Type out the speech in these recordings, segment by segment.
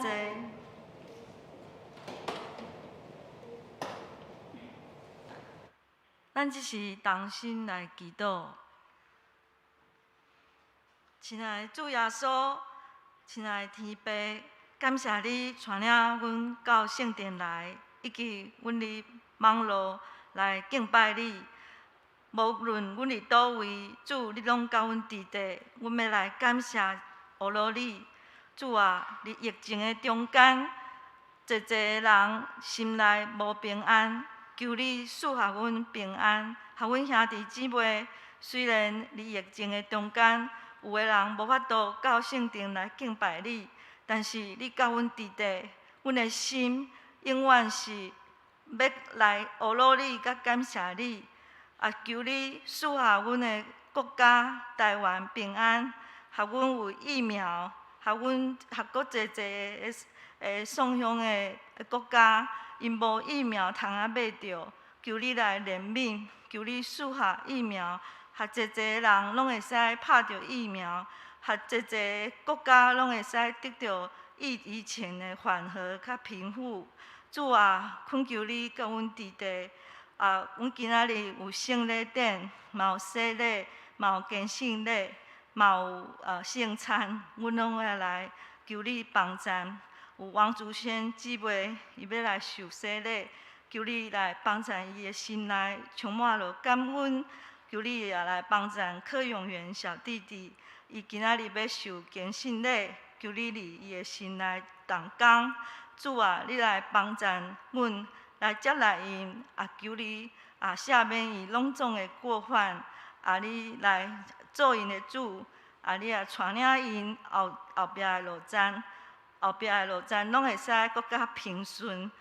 坐。咱即是同心来祈祷。亲爱的主耶稣，亲爱的天父，感谢你带领阮到圣殿来，以及阮伫网络来敬拜你。无论阮伫倒位，主你拢甲阮伫地，阮要来感谢学罗你。主啊，伫疫情的中间，侪人心内无平安，求你赐下阮平安，下阮兄弟姊妹。虽然伫疫情的中间，有的人无法度到圣殿来敬拜你，但是你甲阮伫地，阮的心永远是要来学罗你，甲感谢你。也求你赐下阮的国家台湾平安，予阮有疫苗，予搁侪送乡的国家，因无疫苗通买着，求你来怜悯，求你赐下疫苗，予侪人拢会使拍着疫苗，予侪国家拢会使得到疫情的缓和较平复。主啊，恳求你甲阮伫地。阮今仔日有圣礼典，嘛有洗礼，嘛有献圣礼，嘛有圣餐，阮拢要来求你帮赞。有王祖轩姊妹，伊要来受洗礼，求你来帮赞伊的心内充满了感恩。求你也来帮赞柯永元小弟弟，伊今仔日要受献圣礼，求你伫伊的心内动工。主啊，你来帮赞阮。来接纳因，也求你赦免伊拢总的过犯，你来做因的主，你也带领因后壁的路站，拢会使搁较平顺，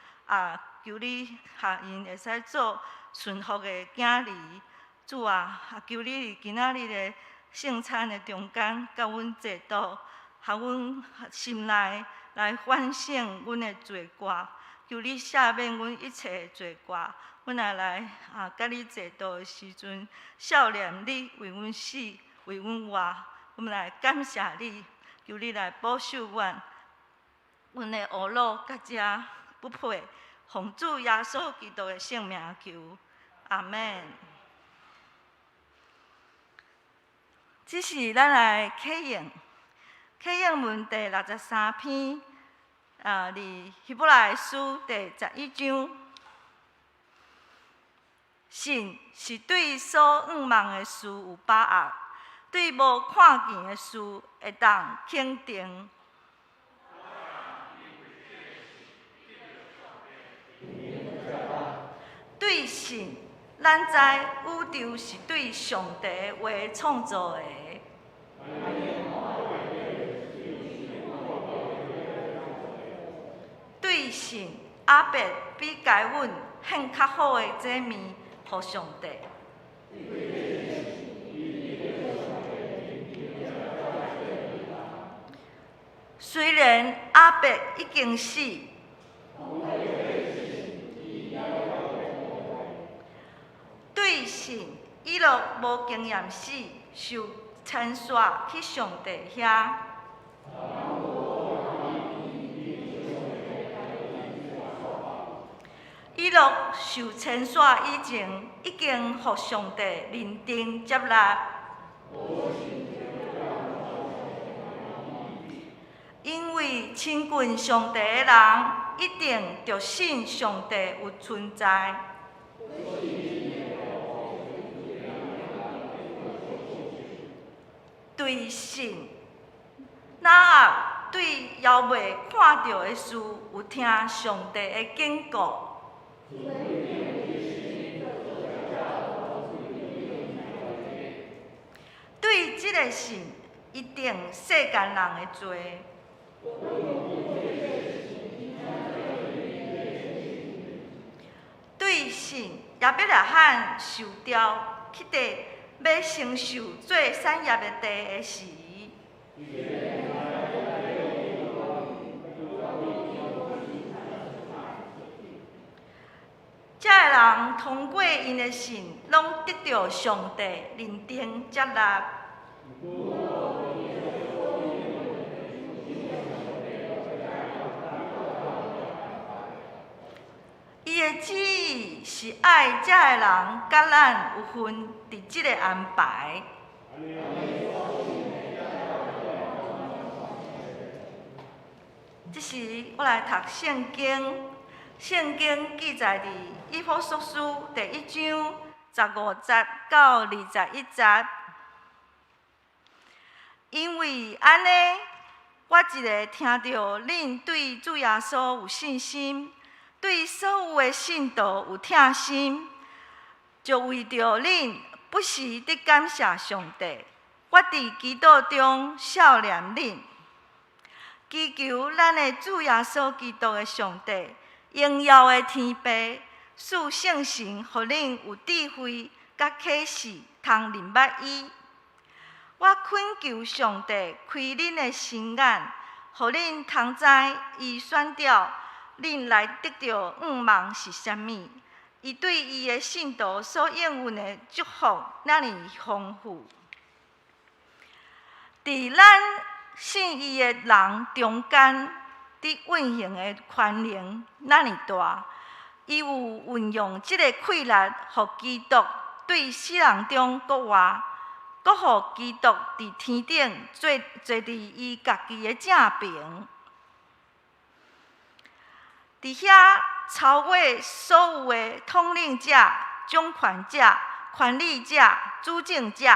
求你下因会使做顺服的囝儿。主啊，求你今仔日的圣餐的中间，甲阮坐倒，予阮心内来反省阮的罪过。求你赦免阮一切的罪过，阮也来甲你坐倒的时阵，少念你为阮死，为阮活，阮来感谢你，求你来保守阮的学路甲遮不配，奉主耶稣基督的圣名求，阿们。这是咱来启应文第63篇。伫希伯来书第11章，信是对所仰望的事有把握，对无看见的事会当肯定。对信，咱知宇宙是对上帝的话创造的。对信，阿伯比该阮献较好的祭物，互上帝。虽然阿伯已经死，对信，伊若无经验死，受牵线去上帝遐。伊若受牵线以前，已经互上帝认定接纳。因为亲近上帝的人，一定着信上帝有存在。对信，哪也对犹未看到的事，有听上帝的警告。对这个信，一定世间人的罪。对信，亚伯拉罕受雕去地，要承受做产业的地的时，这个人通过因的信，拢得到上帝认定接纳。的旨意是爱遮的人甲咱有份伫即个安排。这时我来读圣经，圣经记载伫以弗所书第1章15节到21节。因为安尼，我一个听到恁对主耶稣有信心，对所有的信徒有疼心，就为着恁不时地感谢上帝。我伫基督中孝念恁，祈求咱的主耶稣基督的上帝，荣耀的天父，赐圣神，互恁有智慧甲启示，通明白伊。我恳求上帝开恁的心眼，互恁通知伊选召恁来得到愿望是啥物。伊对伊的信徒所应允的祝福，那么丰富。伫咱信伊的人中间，伫运行的权能那么大，伊有运用即个气力，互基督对死人中国活。搁互基督伫天顶坐伫伊家己的正平，伫遐超越所有的统领者、掌权者、权力者、主政者，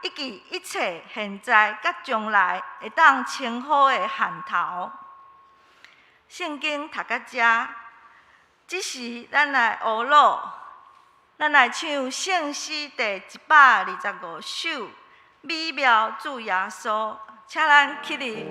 以及一切现在甲将来会当称呼的汉头。圣经读到遮，即时咱来学咯。咱来唱圣诗第125首《美妙主耶稣》，请咱起立。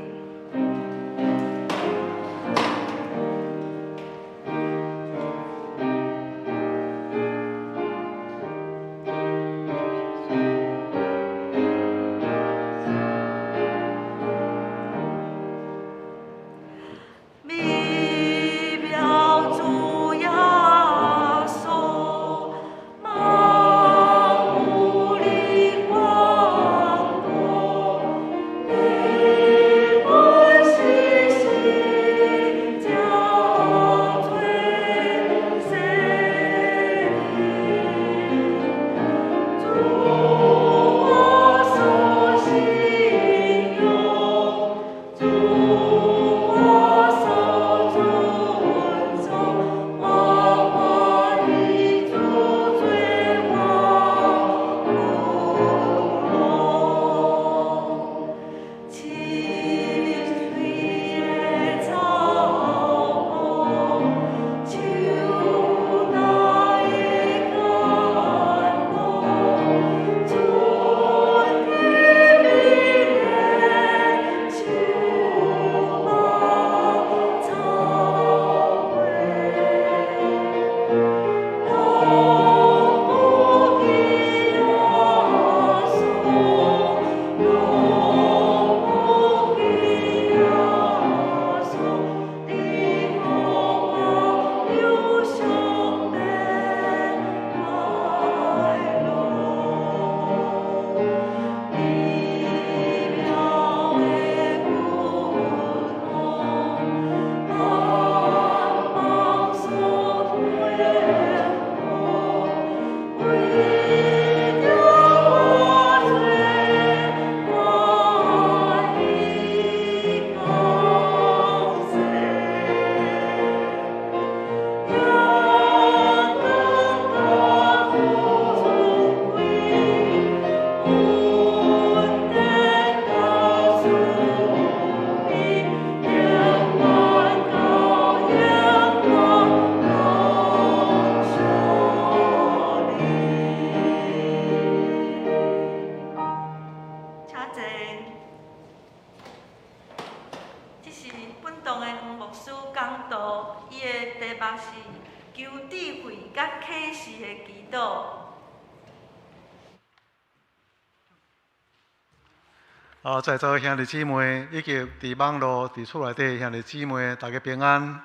在座兄弟姊妹，以及伫网络、伫厝内底兄弟姊妹，大家平安。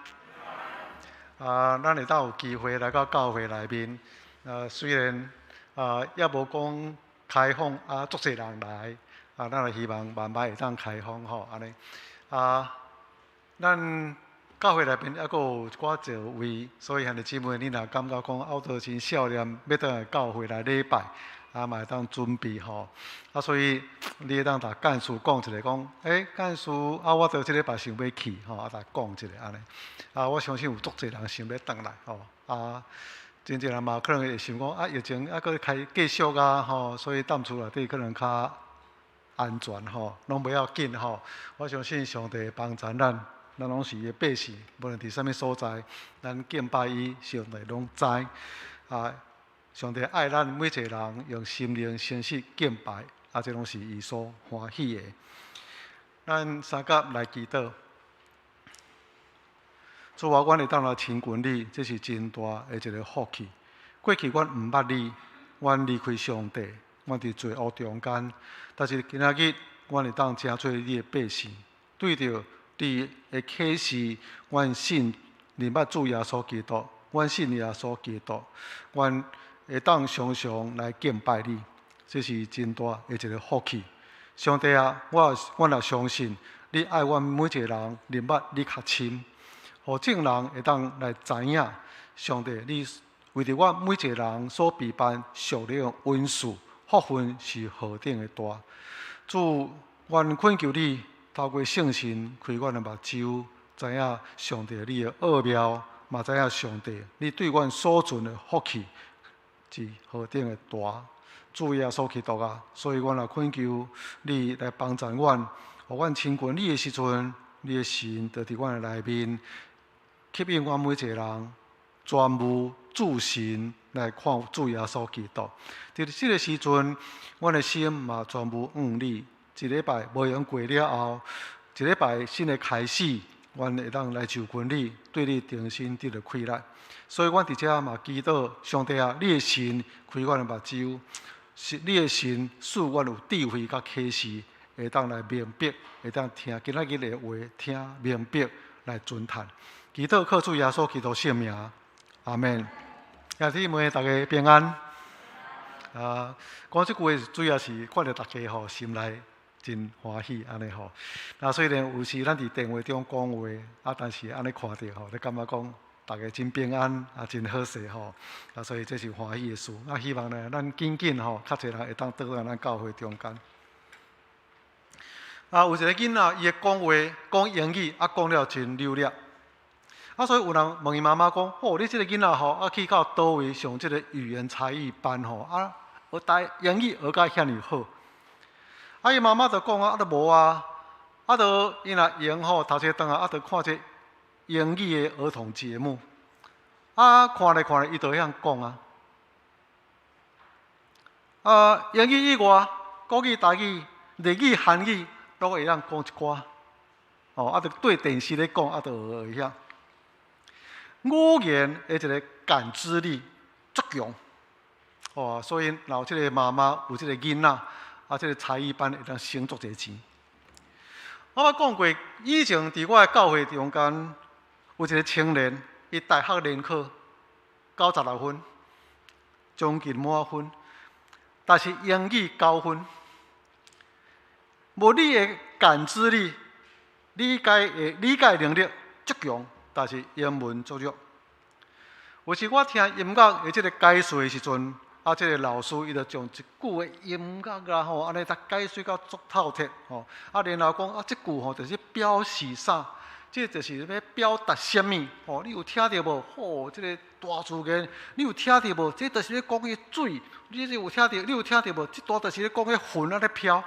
咱会当有机会来到教会内面。虽然也无讲开放，足侪人来，咱就希望慢慢会当开放吼，安尼。咱教会内面还阁有一寡座位，所以兄弟姊妹，你若感觉讲奥多真少年要倒来教会来礼拜，嘛会当准备吼。所以你会当甲干事讲一下，讲干事我到即礼拜想要去吼，甲讲一下安尼。我相信有足侪人想要倒来吼。真侪人嘛可能会想讲疫情阁继续吼，所以踮厝内底可能较安全吼，拢袂要紧吼。我相信上帝帮助咱拢是伊的百姓，无论伫啥物所在，咱敬拜伊，上帝拢知。上帝爱咱每一个人用心灵诚实敬拜，这拢是伊所欢喜的。咱三甲来祈祷，主啊，阮会当来亲近你，这是真大的一个福气。过去阮毋捌你，阮离开上帝，阮伫罪恶中间。但是今仔日，阮会当成做你的百姓，对着你的启示，阮信认捌主耶稣基督，阮信耶稣基督，阮会当常常来敬拜你，这是真大的一个福气。上帝啊，阮也相信你爱阮每一个人认捌你较深，互众人会当来知影，上帝你为着阮每一个人所备办属灵的恩赐，福分是何等的大。主，阮恳求你透过圣神开阮的目睭，知影上帝你的奥妙，嘛知影上帝你对阮所存的福气是何等的大。主耶稣基督啊，所以阮也恳求你来帮助阮，互阮亲近你的时阵，你的神就伫阮的内面，吸引阮每一个人专务主神来看主耶稣基督。伫即个时阵，阮的心嘛全部你。一礼拜无用过了后，一礼拜新的开始，阮会当来就近你，对你定心得到快乐。所以，阮伫遮嘛祈祷，上帝啊，你的神开阮的目睭，是你的神赐阮有智慧甲启示，会当来明白，会当听今仔日的话，听明白来尊叹。祈祷靠主耶稣基督圣名，阿门。兄弟妹，大家平安。讲即句话主要是看到大家心内真欢喜安尼吼。虽然有时咱伫电话中讲话，但是安尼看到你感觉讲大家真平安，真好势吼。所以这是欢喜的事。希望呢，咱紧紧较侪人会当倒来咱教会中间。有一个囡仔，伊会讲话，讲英语，讲了真流利。所以有人问伊妈妈讲：你这个囡仔去到倒位上这个语言才艺班学台英语学甲遐尔好。伊妈妈就讲都无就伊若用读册顿就看这英语的儿童节目。看咧看咧，伊就会晓讲英语以外，国语、台语、日语、韩语都会晓讲一寡。就对电视咧讲，就会晓。语言的一个感知力足强，所以若有即个妈妈有即个囡仔，即个才艺班会当省足侪钱。我讲过，以前伫我的教会中间，有一个青年，伊大学联考96分，将近满分，但是英语9分。无你的感知力、理解能力足强。但是英文足弱。有时我听音乐的即个解说的时阵，即个老师伊就将一句的音乐安尼甲解说到足透彻然后讲即句就是表示啥？即就是要表达什么？你有听到无？即个大自然，你有听到无？这就是咧讲迄水，你有听到无？即段就是咧讲迄云咧飘。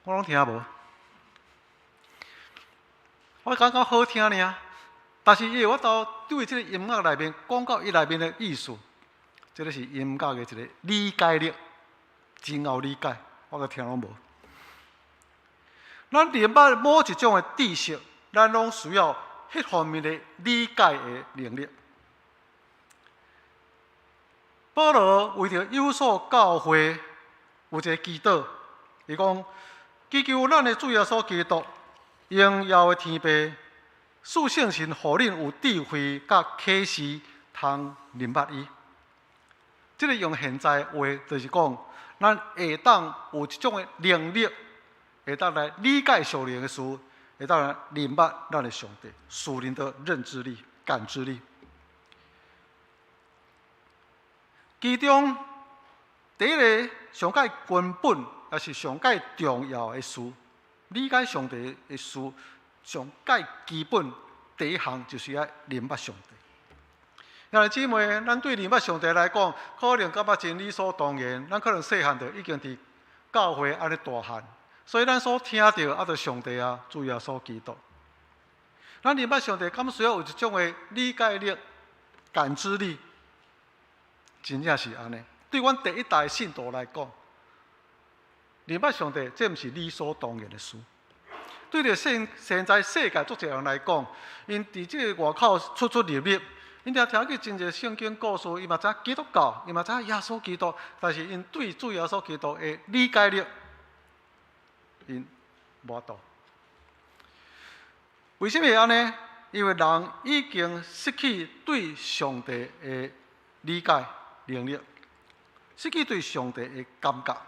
我拢听无。我感觉好听尔。但是我都对这个音乐内面讲到伊内面的意思，这个是音乐的一个理解力，真好理解，我都听拢无。咱连捌某一种的知识，咱拢需要迄方面的理解的能力。保罗为着有所教会有一个祈祷，伊讲：祈求咱的主耶稣基督，荣耀的天父。赐圣神，互恁有智慧甲启示，通明白伊。即个用现在话，就是讲，咱会当有一种的能力，会当来理解属灵的事，会当来明白咱的上帝，属灵的认知力、感知力。其中第一个上界根本，也是上界重要的事，理解上帝的事，上界基本第一项就是要明白上帝。兄弟姊妹，咱对明白上帝来讲，可能感觉真理所当然。咱可能细汉就已经伫教会安尼大汉，所以咱所听到就上帝啊，主耶稣基督。咱明白上帝，敢需要有一种的理解力、感知力，真正是安尼。对阮第一代信徒来讲，明白上帝，这毋是理所当然的事。对着现在世界足侪人来讲，因伫即个外口出入入。因听去真侪圣经故事，伊嘛知基督教，伊嘛知耶稣基督，但是因对主耶稣基督的理解力，因无度。为什么会安尼？因为人已经失去对上帝的理解能力，失去对上帝的感觉。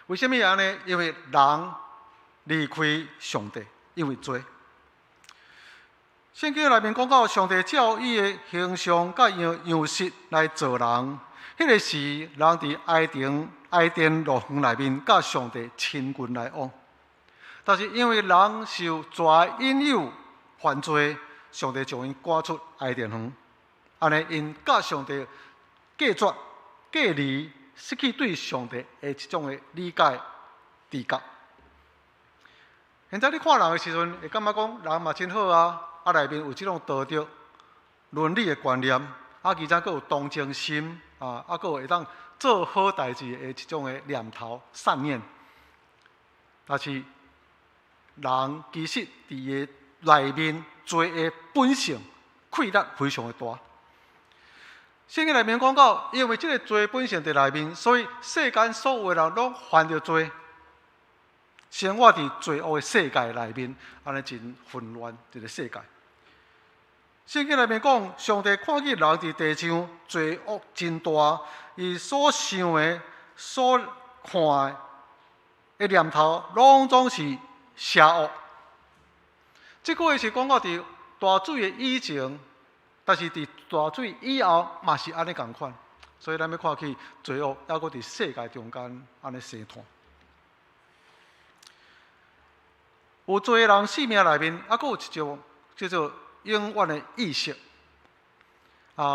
为什么会安尼？因为人离开上帝，因为罪。圣经内面讲到，上帝照伊的形象甲样式来造人。迄个时，人伫爱甸乐园内面，甲上帝亲近来往。但是因为人受罪引诱犯罪，上帝将因赶出爱甸园。安尼，因甲上帝隔绝、隔离，失去对上帝的一种的理解、知觉。现在你看人的时阵，会感觉讲人嘛真好啊。内面有即种道德、伦理的观念，而且佫有同情心，佫有会当做好代志的一种的念头、善念。但是人其实伫伊内面罪的本性溃力非常的大。圣经内面讲到，因为即个罪本性伫内面，所以世间所有的人拢犯着罪，生活伫罪恶的世界内面，安尼真混乱一个世界。圣经内面讲，上帝看见人伫地上罪恶真大，伊所想的、所看的念头，拢总是邪恶。这句话是讲到伫大水的以前，但是伫大水以后嘛是安尼共款。所以咱要看起罪恶，还佫伫世界中间安尼生团。有罪人生命内面，佫有一种叫做永远的意识，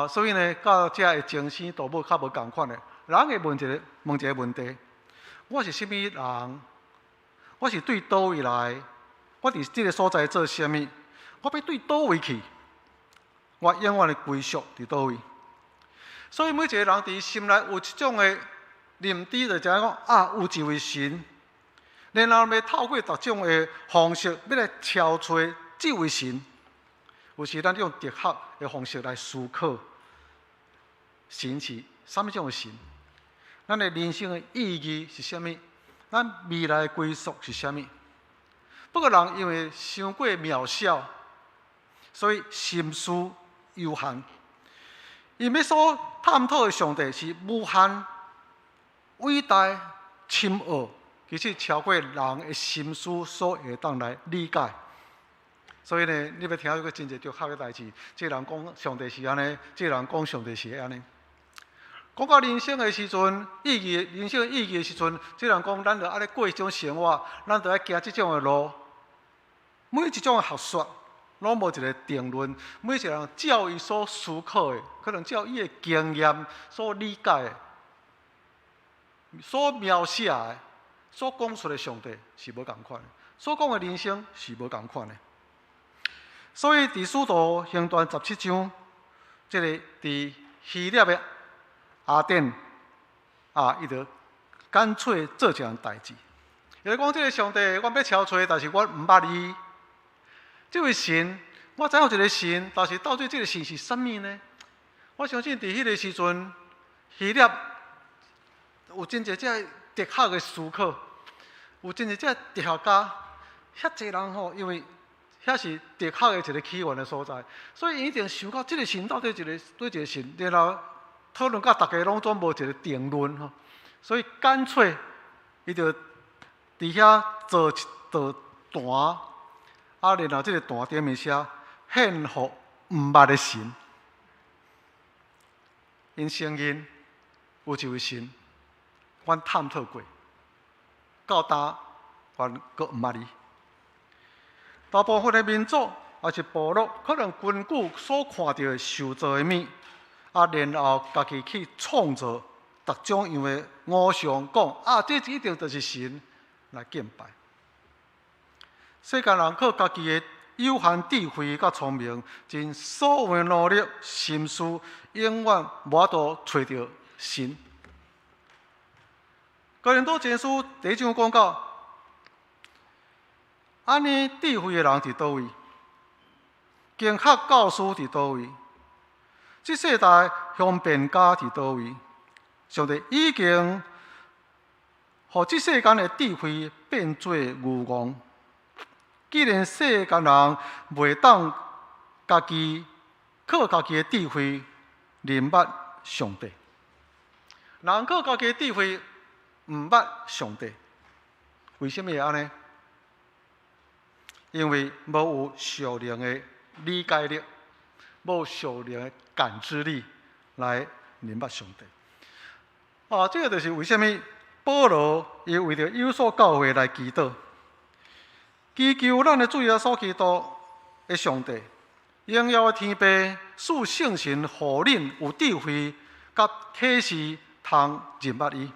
所以呢，甲遮的精神道母较无共款的。人会问一个问题：我是甚物人？我是对倒位来？我伫即个所在做甚物？我要对倒位去？我永远的归属伫倒位？所以每一个人伫心内有一种的认知，就讲有一位神，然后要透过各种的方式，要来敲揣这位神。有时咱用哲学的方式来思考，神是什么种的神？咱的人生的意义是什么？咱未来的归属是什么？不过人因为伤过渺小，所以心思有限。伊要所探讨的上帝是无限、伟大、深奥，其实超过人的心思所会当来理解。所以呢，你要听一个真侪哲学的代志，这人讲上帝是安尼，这人讲上帝是安尼。讲到人生的时阵，人生的意义的时阵，这人讲咱着安尼过一种生活，咱着爱行这种的路。每一种的学说，拢无一个定论。每一个人照伊所思考的，可能照伊的经验所理解的、所描写的、所讲出的上帝是无共款的，所讲的人生是无共款的。所以，伫《使徒行传》17章，即个伫希腊的雅典伊就干脆做一样代志。伊就讲，即个上帝，我要敲找，但是我毋捌伊。这位神，我知有一个神，但是到底这个神是甚物呢？我相信伫迄个时阵，希腊有真侪只哲学的思考，有真侪只哲学家，遐侪人吼，因为遐是哲学的一个起源的所在，所以伊一定想到这个神到底对一个神，然后讨论到大家拢总无一个定论吼，所以干脆伊就伫遐做坛，啊，然后这个坛顶面写献给毋捌的神，因承认有一位神，阮探讨过，到今阮阁毋捌伊。大部分的民族也是部落，可能根据所看到的受造的物，啊，然后家己去创造各种样的偶像，讲啊，这一定就是神来敬拜。世间人靠家己的有限智慧甲聪明，尽所有的努力心思，永远无法度找到神。哥林多前书第1章讲到。安尼智慧的人伫倒位？经学教师伫倒位？这世代方便家伫倒位？上帝已经互这世间的智慧变做愚妄。既然世间人袂当家己靠家己的智慧认捌上帝，人靠家己的智慧毋捌上帝，为什么会安尼？因为无有属灵的理解力，无有属灵的感知力来明白上帝。这个就是为什么保罗伊为着有所教会来祈祷，祈求咱的主耶稣基督的上帝，荣耀的天父赐圣神，互恁有智慧甲启示，通认捌伊。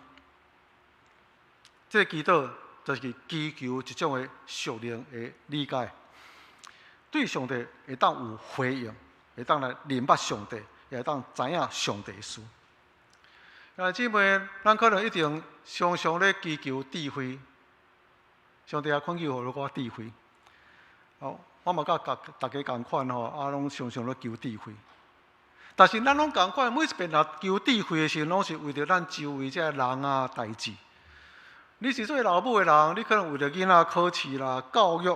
这个祈祷。就是祈求一种的属灵的理解，对上帝会当有回应，会当来认捌上帝，也会当知影上帝的事。姊妹，咱可能一定常常咧祈求智慧，上帝也恳求互我智慧。我嘛甲大家共款吼，拢常常咧求智慧。但是咱拢共款，每一遍若求智慧的时候，拢是为着咱周围这人啊代志。你是做老母的人，你可能为了囡仔考试啦、教育；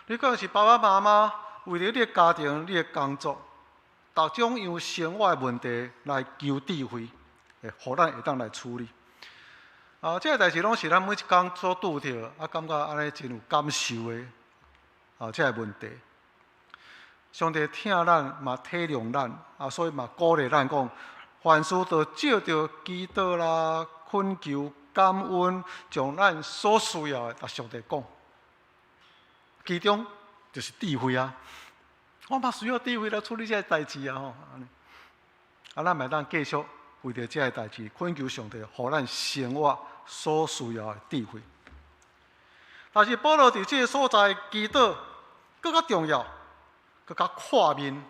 你可能是爸爸妈妈为了你的家庭、你的工作，各种样生活的问题来求智慧，互咱会当来处理。这个代志拢是咱每一天所拄着，感觉安尼真有感受的这个问题。上帝听咱嘛体谅咱，所以嘛鼓励咱讲，凡事都照着祈祷啦、恳求。感恩，将咱所需要的甲上帝讲，其中就是智慧啊！我嘛需要智慧来处理这代志啊！咱咪当继续为着这代志恳求上帝，互咱生活所需要的智慧。但是保罗伫这个所在祈祷更加重要，更加跨面，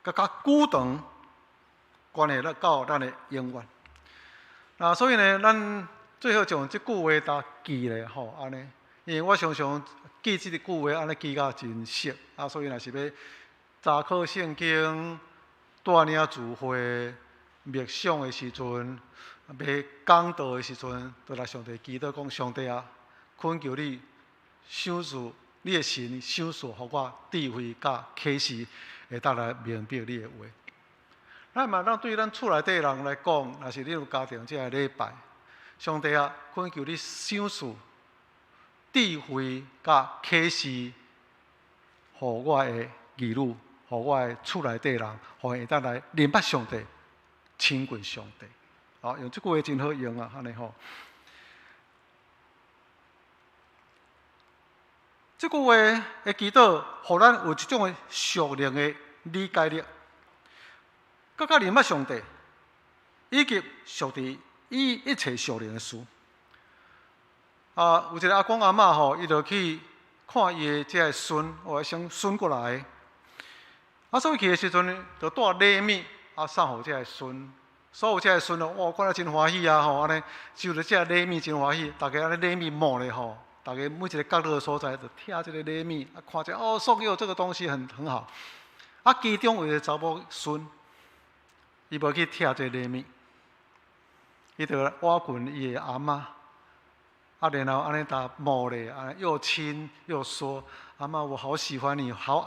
更加久长，关系到咱的永远。所以呢，咱最好将即句话搭记咧，安尼。因为我常常记即句话，安尼记甲真熟。所以若是要查考圣经、带领聚会、默想的时阵、要讲道的时阵，都来上帝祈祷讲：上帝啊，恳求你赏赐你的神，赏赐互我智慧甲启示，会当来明白你的话。咱嘛，对咱厝内底人来讲，若是你有家庭这个礼拜。上帝啊，恳求你赏赐智慧甲启示，互我的儿女，互我的厝内底人，互因会当来认捌上帝，亲近上帝。用这句话真好用啊，安尼吼。这句话的祈祷，互咱有一种的属灵的理解力，更加认捌上帝，以及上帝。一切属灵的事，有一个阿公阿嬷吼，伊就去看伊的这个孙，先孙过来，所以去的时阵就带礼物，送互这个孙，所有这个孙看了真欢喜啊吼，安尼收到这个礼物真欢喜，大家安尼礼物满咧吼，大家每一个角落的所在就贴这个礼物，看这送给我这个东西很好，其中有一个查某孙，伊无去贴这个礼物。伊就挖滚伊的阿嬷，然后安尼搭摸咧，安尼又亲又说：“阿嬷，我好喜欢你，好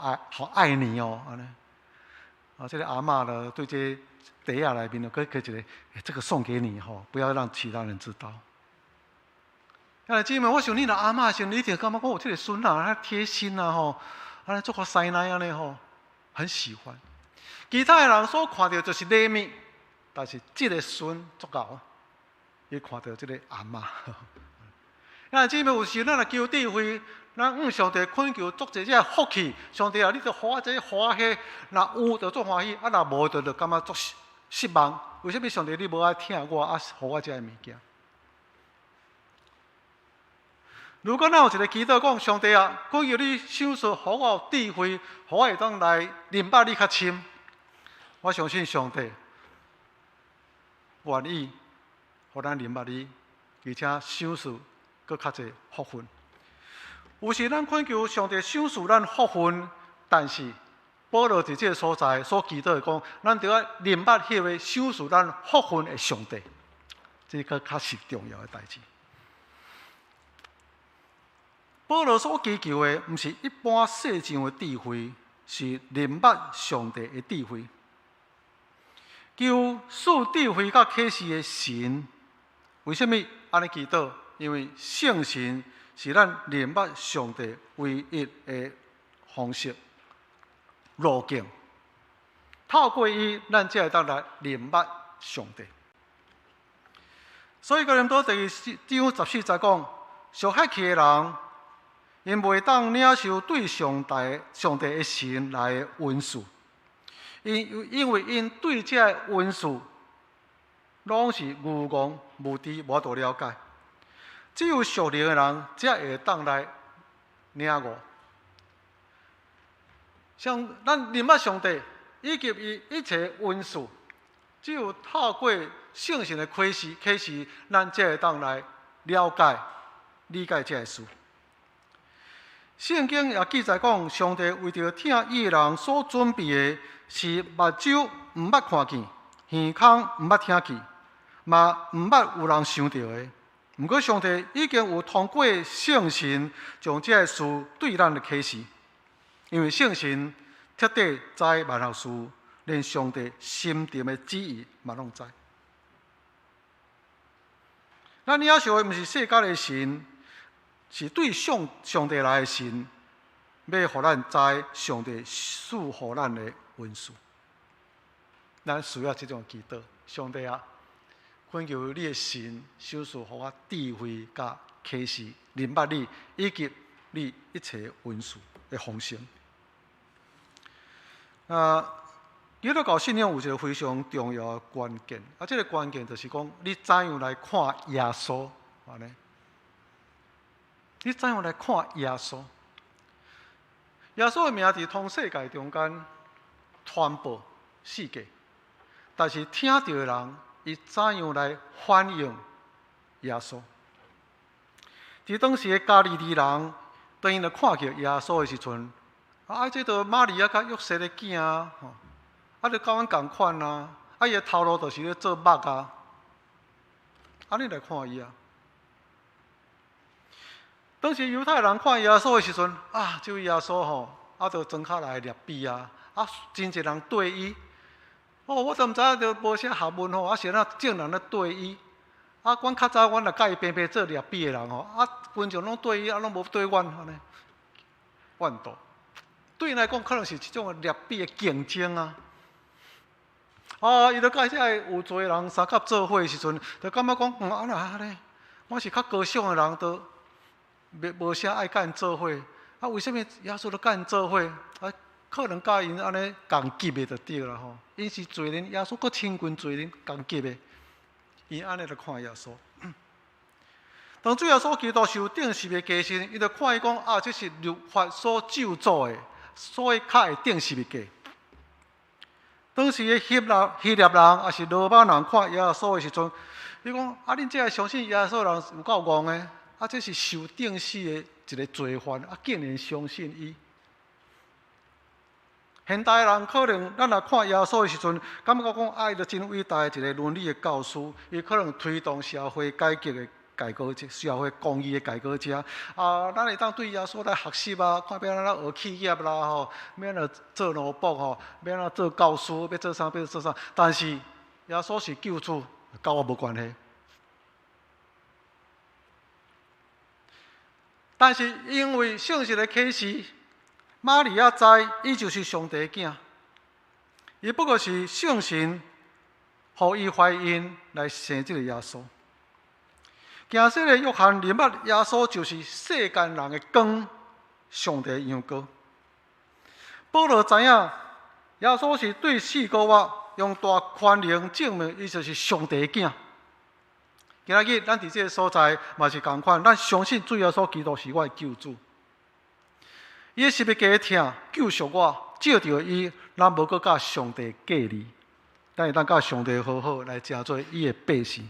爱你哦。”安尼，这个阿嬷呢，对这茶仔内面呢，搁一个，这个送给你吼，不要让其他人知道。姊妹，我想你若阿嬷时，你一定感觉讲有这个孙啊，他贴心啊吼，安尼做个塞奶安尼吼，很喜欢。其他的人所看到就是礼物，但是这个孙足够，伊看到这个阿嬷。姊妹，有时咱若求智慧，咱向上帝恳求足者这福气，上帝啊，你着予我这欢喜，若有就足欢喜，啊若无就感觉足失望。为什么上帝你无爱听我，啊，予我这个物件？如果咱有一个祈祷讲，上帝啊，恳求你想说，予我有智慧，予我会当来明白你较深。我相信上帝愿意，予咱明白你，而且想事搁较侪福分。有时咱恳求上帝想事咱福分，但是保罗伫这个所在所祈祷的讲，咱着要明白迄位想事咱福分的上帝，这个较是重要的代志。保罗所祈求的，毋是一般世上的智慧，是明白上帝的智慧。求赐智慧甲启示的神，为什么安尼祈祷？因为圣神是咱明白上帝唯一的方式、路径。透过伊，咱才会当来明白上帝。所以，哥林多第二章14节讲，属血气的人。因袂当领受对上帝的神来的恩赐，因为因对这个恩赐，拢是愚戆无知，无多了解。只有属灵的人才会当来领悟。像咱明白上帝以及伊一切恩赐，只有透过圣神的启示，咱才会当来了解、理解这个事。圣经也记载讲，上帝为着听伊的人所准备的，是目睭毋捌看见，耳孔毋捌听见，嘛毋捌有人想到的。毋过，上帝已经有通过圣神将这个事对咱的启示，因为圣神彻底知万后事，连上帝心中的旨意嘛拢知。咱领受的毋是世界的神。是对上帝来的神，要互咱知上帝赐予咱的恩赐。咱需要这种祈祷，上帝啊，恳求你的神赏赐互我智慧、甲启示，明白你以及你一切恩赐的方式。基督教信仰有一个非常重要的关键，这个关键就是讲，你怎样来看耶稣，安尼？你怎样来看耶稣？耶稣的名伫通世界中间传播世界，但是听到的人，伊怎样来反应耶稣？伫当时的加利利人，当因来看见耶稣的时阵，这个玛利亚甲约瑟的囝啊，就甲阮共款啊，伊的头路就是咧做目啊，安尼来看伊啊。当时犹太人看耶稣的时阵，这位耶稣吼，就装脚来捏笔啊，真侪人对伊。我都毋知影，就无啥学问吼，是那正人咧对伊。阮较早阮也甲伊平平做捏笔的人吼，平常拢对伊，拢无对阮安尼。怨妒，对因来讲，可能是一种捏笔的竞争啊。伊就甲遮有侪人相合做伙的时阵，就感觉讲，安尼，我是较高尚的人，都。无啥爱甲因做伙，为什么耶稣都甲因做伙？可能甲因安尼共级的就对啦吼。因是罪人，耶稣搁亲近罪人共级的，伊安尼来看耶稣。当主耶稣基督受定十的价身，伊就看伊讲这是律法所咒诅的，所以较会定十的价。当时的希腊人也是罗马人看耶稣的时阵，伊讲恁这个相信耶稣人有够戆的。这是受定死的一个罪犯，竟然相信伊。现代人可能咱来看耶稣的时阵，感觉讲伊就真伟大的一个伦理的教师，伊可能推动社会改革的改革者，社会公义的改革者。咱会当对耶稣来学习啊，看要安怎学企业啦吼，要安怎做奴仆吼，要安怎做教师，要做啥要做啥。但是耶稣是救主，跟我无关系。但是因为圣神的启示，玛利亚知伊就是上帝的囝，伊不过是圣神，互伊怀孕来生这个耶稣。行说的约翰认捌耶稣就是世间人的光，上帝的羊羔。保罗知影耶稣是对四个月用大权能证明伊就是上帝的囝。今仔日咱伫这个所在嘛是同款，咱相信主耶稣基督是我的救主。伊十字架的疼救赎我，借着伊，咱无搁甲上帝隔离，咱会当甲上帝好好来成做伊的百姓。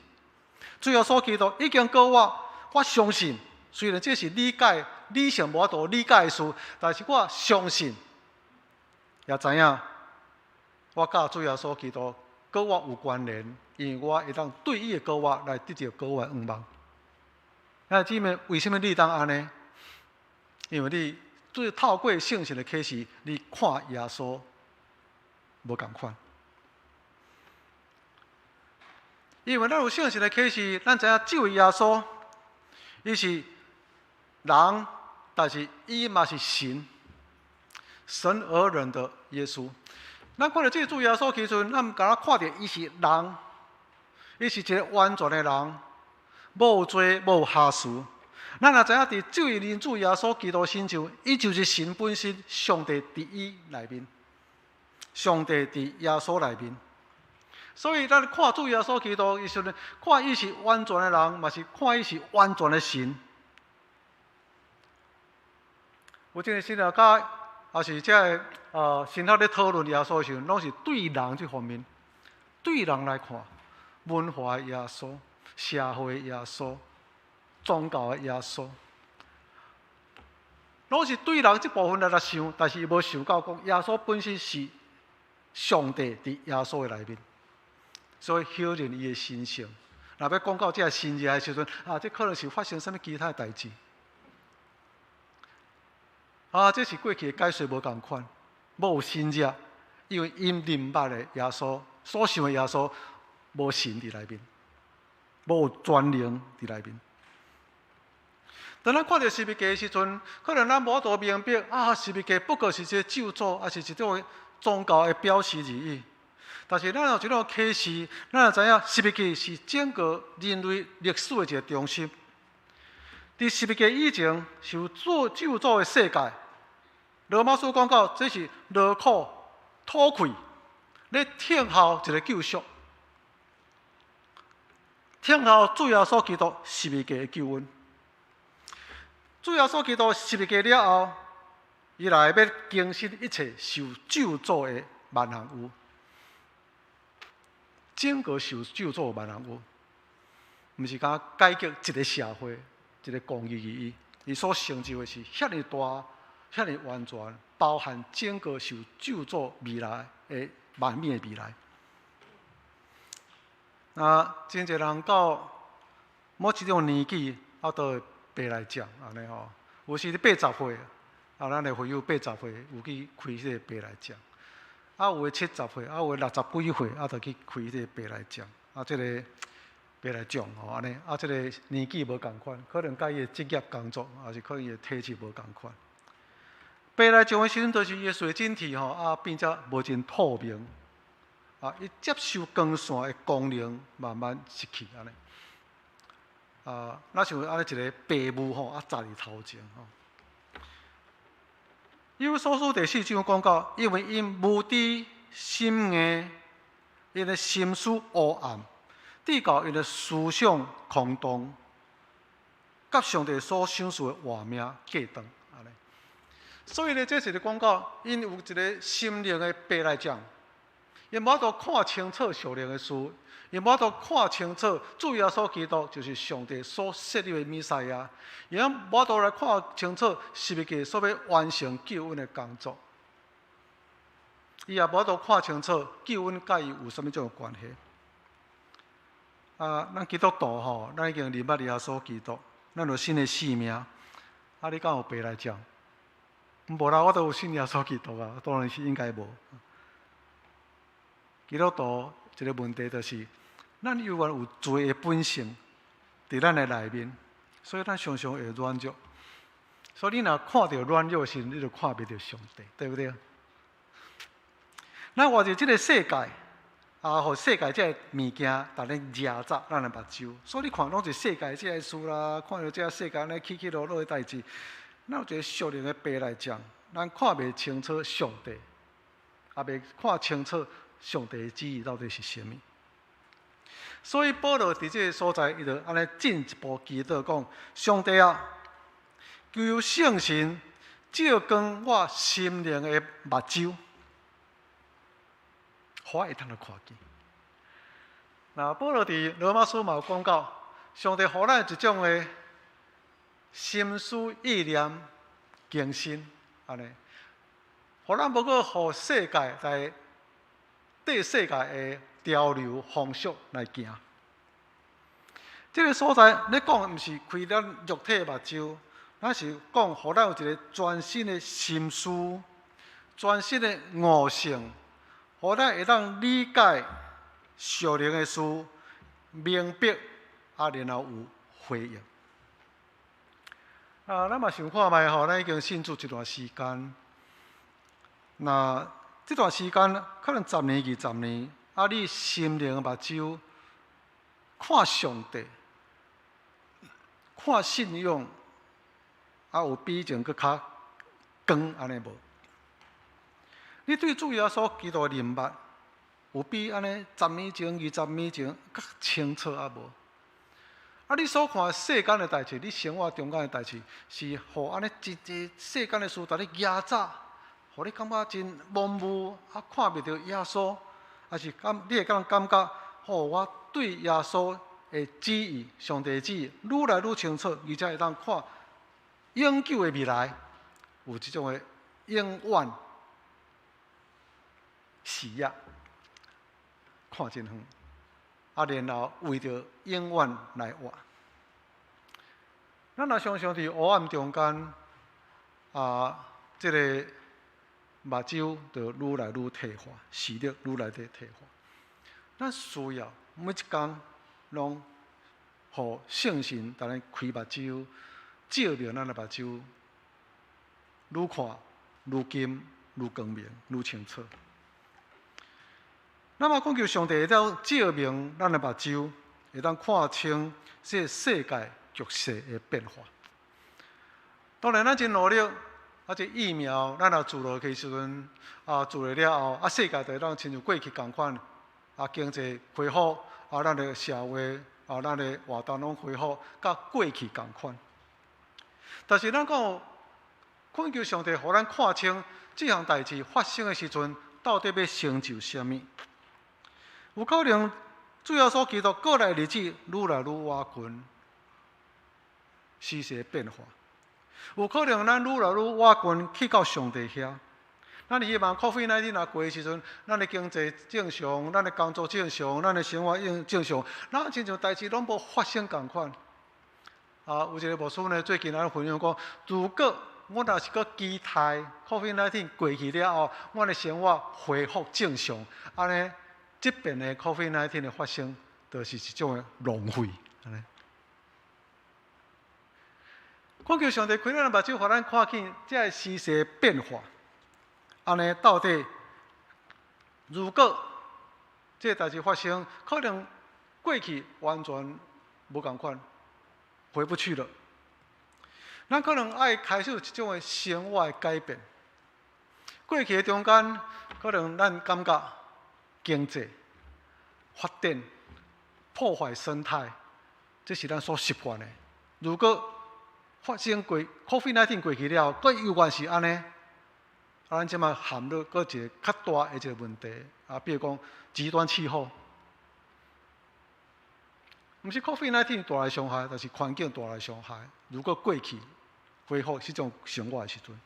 主耶稣基督已经告我相信，虽然这是理性无法度理解的事，但是我相信，也知影我甲主耶稣基督跟我有关联，因为我会当对伊的告我来得到告我的愿望。那姊妹，为什么你当安尼？因为你对透过圣神的启示，你看耶稣无共款。因为咱有圣神的启示，咱知影这位耶稣，伊是人，但是伊嘛是神，神而人的耶稣。咱看到这个主耶稣时阵，咱敢若看到伊是人，伊是一个完全的人，无有罪，无有瑕疵。咱也知影，伫这位人主耶稣基督身上，伊就是神本身，上帝伫伊内面，上帝伫耶稣内面。所以，咱看主耶稣基督的时阵，看伊是完全的人，嘛是看伊是完全的神。有一个神学家，也是这神学咧讨论耶稣的时候，拢是对人这方面，对人来看，文化的耶稣、社会的耶稣、宗教的耶稣，拢是对人这部分来想，但是伊无想到讲耶稣本身是上帝伫耶稣的内面。所以否认伊的神性。若要讲到这神迹的时阵，这可能是发生什么其他代志。这是过去的解说无共款，无有神迹，因为因认捌的耶稣，所想的耶稣，无神伫内面，无有全能伫内面。当咱看到十字架的时阵，可能咱无法度明白，十字架不过是一个咒诅，还是一种宗教的表示而已。但是，咱有一种启示，咱也知影十字架是整个人类历史的一个中心。伫十字架以前，受咒诅的世界，罗马书讲到，这是劳苦、吐气，咧听候一个救赎，听候主耶稣基督十字架的救恩。主耶稣基督十字架了后，伊来要更新一切受咒诅的万人有。整个受咒诅的万人有，毋是讲改革一个社会、一个公益而已。伊所成就的是遐尼大、遐尼完全，包含整个受咒诅未来的万面的未来。真侪人到某一种年纪，都会爬来讲安尼吼。有时咧80岁，咱的会友80岁有去开迄个爬来讲。有的70岁，有的60几岁，就去开这个白来讲，这个白来讲吼，安尼，这个年纪无共款，可能甲伊的职业工作，还是可能伊的体质无共款。白来讲的时阵，就是伊的水晶体吼，变则无真透明，伊接受光线的功能慢慢失去安尼。那像安尼一个白雾吼，扎伫头前吼。以弗所书第4章讲到，因为因无知心硬，因的心思黑暗，致到因的思想空洞，甲上帝所想事的画面隔断安尼。所以呢，这是咧讲到，因有一个心灵的白来讲，因无法度看清楚属灵的事，因无法度看清楚主耶稣基督就是上帝所设立的弥赛亚。伊无法度来看清楚十字架所要完成救恩的工作，伊也无法度看清楚救恩甲伊有啥物种关系。咱基督徒吼，咱已经认捌耶稣基督，咱有新的生命。你敢有白来讲？无啦，我都有信耶稣基督啊，当然是应该无。基督徒一个问题就是，咱永远有罪的本性伫咱的内面。所以咱常常会软弱，所以你若看到软弱的时，你就看不到上帝，对不对？咱活在这个世界，互世界这个物件，逐日压榨咱的目睭，所以你看拢是世界这个事啦，看到这个世界安尼起起落落的代志，咱有一个属灵的白来讲，咱看袂清楚上帝，也袂看清楚上帝的旨意到底是啥物。所以保罗伫这个所在，伊就安尼进一步祈祷讲：上帝啊，求圣神照光我心灵的目睭，互我会通来看见。那保罗伫罗马书嘛有讲到，上帝互咱一种的心思意念更新，安尼，互咱无过互世界来对世界的潮流风俗来行。这个所在，你讲毋是开咱肉体目睭，咱是讲，互咱有一个全新的心思、全新的悟性，互咱会当理解属灵的事，明白，然后有回应。咱嘛想看觅吼，咱已经信主一段时间，那这段时间可能10年、20年，你心灵的目睭看上帝、看信仰，有比以前搁较光安尼无？你对主耶稣基督的认捌，有比安尼10年前、20年前较清楚无？你所看世间的代志，你生活中间的代志，是互安尼一世间的事，逐日压榨，互你感觉真蒙雾，看袂到耶稣，还是你会感觉，我对耶稣的旨意、上帝的旨意，愈来愈清楚，而且会当看永久的未来，有这种的永远视野，看真远。然后为着永远来活。咱若常常伫黑暗中间，这个目睭就愈来愈退化，视力愈来愈退化。咱需要每一天拢互圣神逐日开目睭，照亮咱的目睭，愈看愈金、愈光明、愈清楚。那么讲求上帝会当照明咱的目睭，会当看清这世界局势的变化。当然，咱真努力，这疫苗咱若注落去时阵，注入了后，世界就会当亲像过去共款，经济恢复，咱的社会，咱的活动拢恢复，甲过去共款。但是咱讲，恳求上帝，互咱看清这项代志发生的时阵，到底要成就啥物？有可能主要所基督过来日子愈来愈瓦群，时势变化；有可能咱愈来愈瓦群去到上帝遐。咱希望 COVID-19 若过的时阵，咱的经济正常，咱的工作正常，咱的生活正常，咱亲像代志拢无发生共款。有一个牧师呢，最近分享讲，如果我若是搁期待 COVID-19 过去了后，我的生活恢复正常，安尼。这边的 COVID-19 的发生，就是一种的浪费。恳求上帝开咱的目睭，互咱看见这个时势的变化。安尼到底，如果这代志发生，可能过去完全无共款，回不去了。咱可能爱开始有一种的生活的改变。过去的中间，可能咱感觉。经济发展、破坏生态，这是咱所习惯的。如果发生过 COVID-19 过去了，佫犹原是安尼，咱即马陷入佫一个较大的一个问题比如讲极端气候，毋是 COVID-19 带来伤害，但是环境带来伤害。如果过去恢复迄种生活的时阵，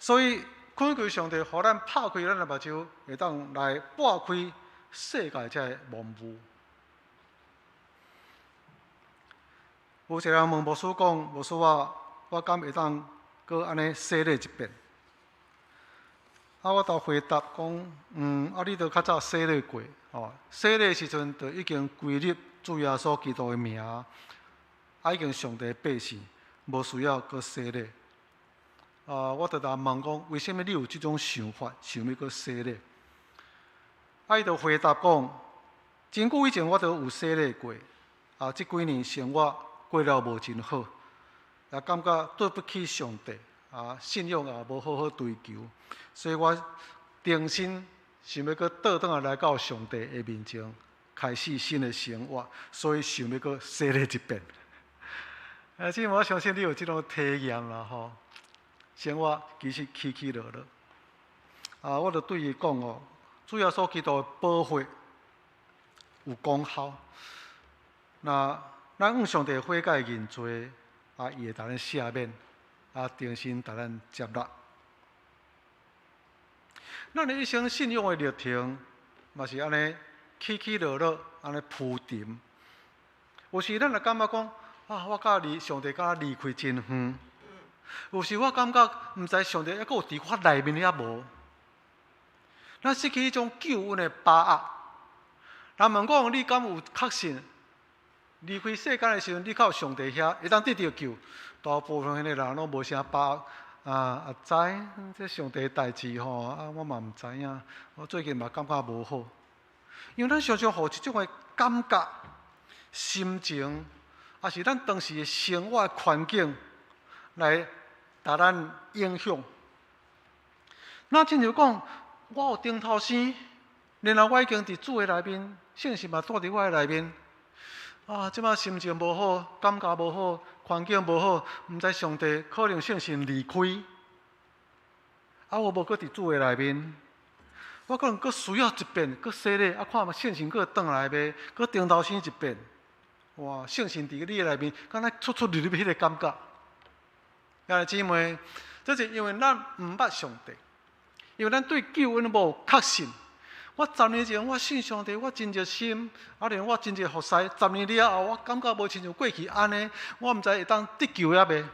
所以。恳求上帝，互咱拍开咱的目睭，会当来拨开世界这个蒙雾。有一个人问牧师讲：“牧师啊，我敢会当搁安尼洗礼一遍？”我就回答讲：“你著较早洗礼过，洗礼的时阵，就已经归入主耶稣基督的名，已经上帝百姓，无需要搁洗礼。我就问讲，为什么你有这种想法，想要搁洗礼？伊就回答讲，真久以前我都有洗礼过，这几年生活过了无真好，也感觉对不起上帝，信仰也无好好追求，所以我定心想要搁倒转来到上帝的面前，开始新的生活，所以想要搁洗礼一遍。姊妹，我相信你有这种体验啦吼。生活其实起起落落，我就对伊讲哦，主要所基督的保护有功效。那咱向上帝悔改认罪，伊会甲咱赦免，重新甲咱接纳。咱的一生信仰的历程，嘛是安尼起起落落，安尼铺陈。有时咱也感觉讲，我甲上帝甲离开真远。有时我感觉，毋知上帝还佫有伫我内面遐无？咱失去迄种救恩的把握。人问讲，你敢有确信离开世间的时阵，你到上帝遐会当得到救？大部分的人拢无啥把握。知这上帝的代志吼，我嘛毋知影。我最近嘛感觉无好，因为咱常常互即种的感觉、心情，也是咱当时的生活环境来甲咱影响。那亲像讲，我有顶头生，然后我已经伫主的内面，信心嘛住伫我的内面。即摆心情无好，感觉无好，环境无好，毋知上帝可能信心离开，我无搁伫主的内面，我可能搁需要一遍，搁洗礼，看信心搁转来袂，搁顶头生一遍。哇，信心伫你的内面，敢若出出入入迄个感觉。兄弟姊妹，这是因为咱毋捌上帝，因为咱对救恩无确信。我10年前我信上帝，我真热心，连我真侪服侍。10年了后，我感觉无亲像过去安尼，我毋知会当得救也袂。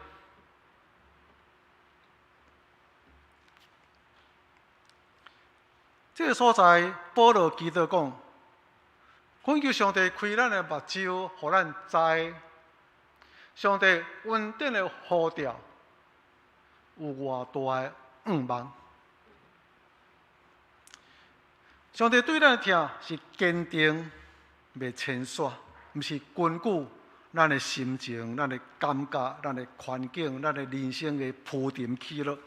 这个所在，保罗基督讲，恳求上帝开咱的目睭，互咱知上帝恩典的呼召有偌大的愿望。上帝对咱的疼是坚定，袂牵线，毋是根据咱的心情、咱的感觉、咱的环境、咱的人生的铺陈起落。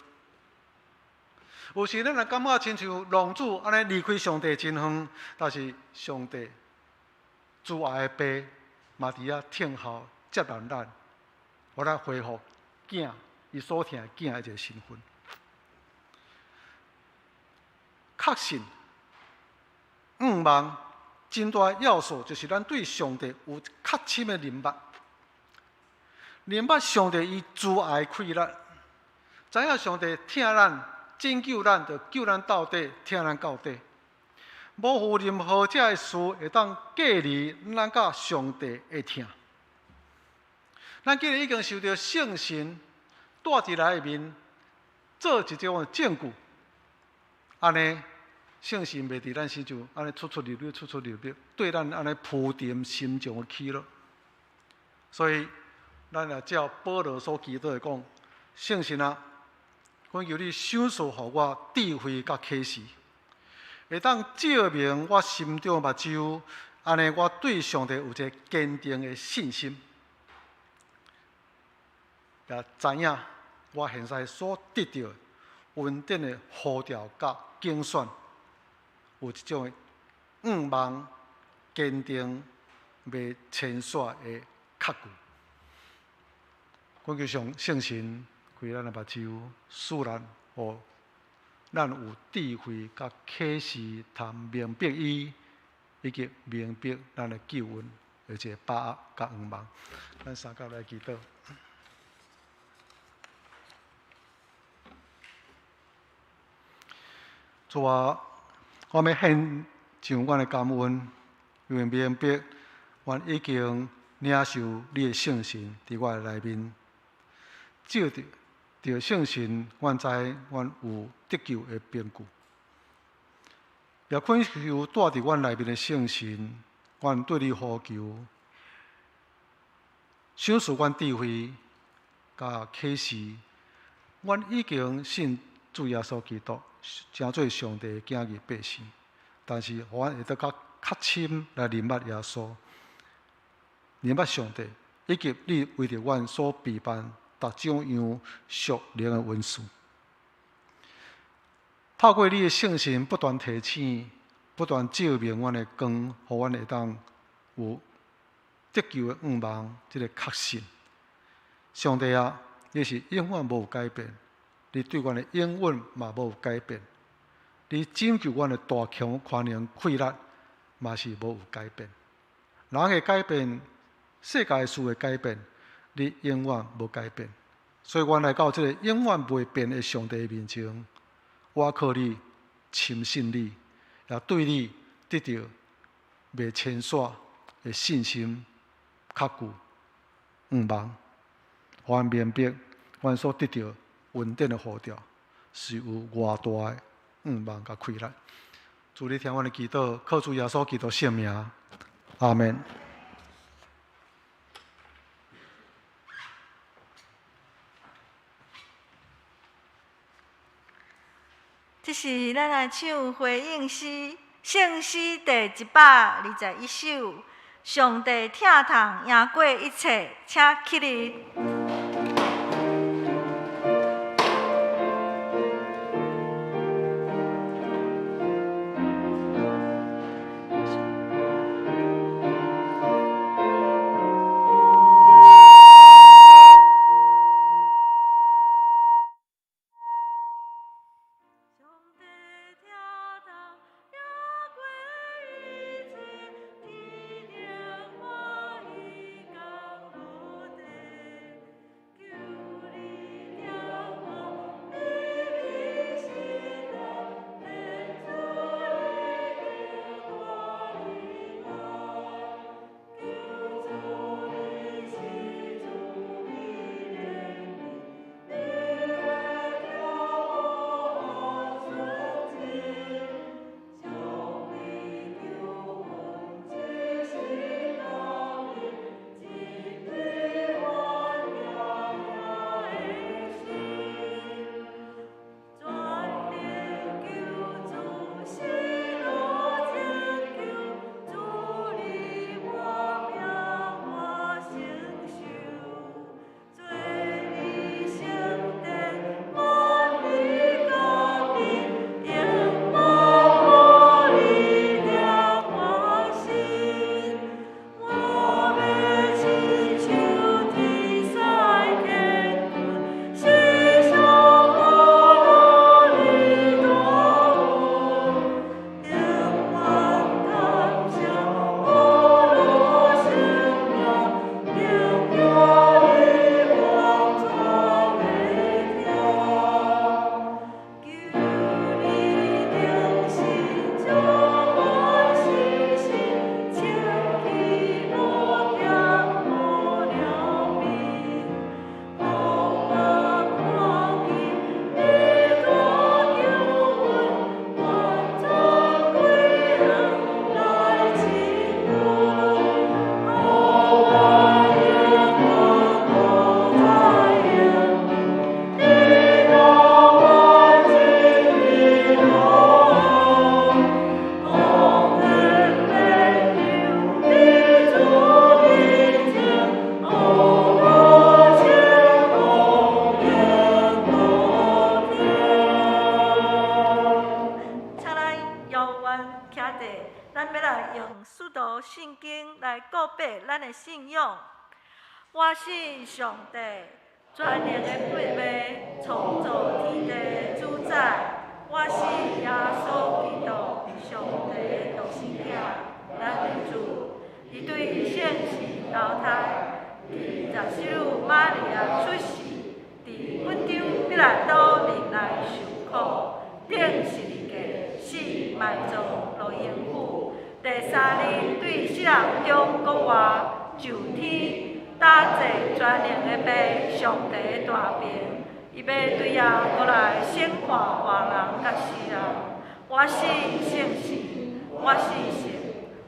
有时咱也感觉亲像浪子安尼离开上帝真远，但是上帝主爱的爸嘛伫遐听候接纳咱，互咱恢复囝伊所疼囝的一个身份。确信。愿望真大要素就是咱对上帝有确深的认捌，认捌上帝伊慈爱开咱，知影上帝疼咱、拯救咱，就救咱到底，疼咱到底。无有任何这个事会当隔离咱甲上帝的疼。咱既然已经受到圣神带伫内面，做一种证据，安尼。圣神袂伫咱身上，安尼出出入入、出出入入，对咱安尼铺陈心中的起落。所以，咱也照保罗所祈祷的讲，圣神啊，恳求你赏赐予我智慧甲启示，会当照明我心中的目睭，安尼我对上帝有一个坚定的信心，也知影我现在所得到恩典的呼召甲竞选。有一种愿望、坚定、袂牵线的确据。恳求圣神开咱的目睭，使咱有智慧甲启示，通明白伊，以及明白咱的救恩，而且把握甲愿望。咱三角来祈祷。主啊，我要献上阮的感恩，因为明白阮已经领受你的圣神伫我的内面，照着圣神，阮知阮有得救的凭据。也恳求带伫阮内面的圣神，阮对你呼求，赏赐阮智慧，甲启示，阮已经信主耶稣基督，成做上帝的囝儿百姓，但是互阮会得较深来明捌耶稣，明捌上帝，以及你为着阮所备办逐种样属灵的恩赐。透过你的圣神不断提醒，不断照明阮的光，互阮会当有得救的愿望，这个确信。上帝啊，你是永远无有改变，你对阮的应允嘛无有改变，你拯救阮的大强宽容溃力嘛是无有改变。人的改变，世界事的改变，你永远无改变。所以，阮来到这个永远袂变的上帝面前。我靠你，深信你，也对你得到袂牵线的信心确固愿望，互阮明白，阮所得到稳定的呼召，是有偌大的愿望甲气力。主你听阮的祈祷，靠主耶稣基督圣名，阿门。这是咱来唱回应诗，圣诗第121首。上帝疼痛赢过一切，请起立。信仰，我信上帝，全能的八位创造天地主宰。我信耶稣基督，上帝的独生子，咱的主，伊对圣神投胎，伫10首玛利亚出世，伫本场彼拉多入来受苦，顶十字架死埋葬落阴府，第3日对死人中国话。就天打坐全能的爸，上帝的大病，伊要对啊过来审判活人甲死人。我信圣神，我信神，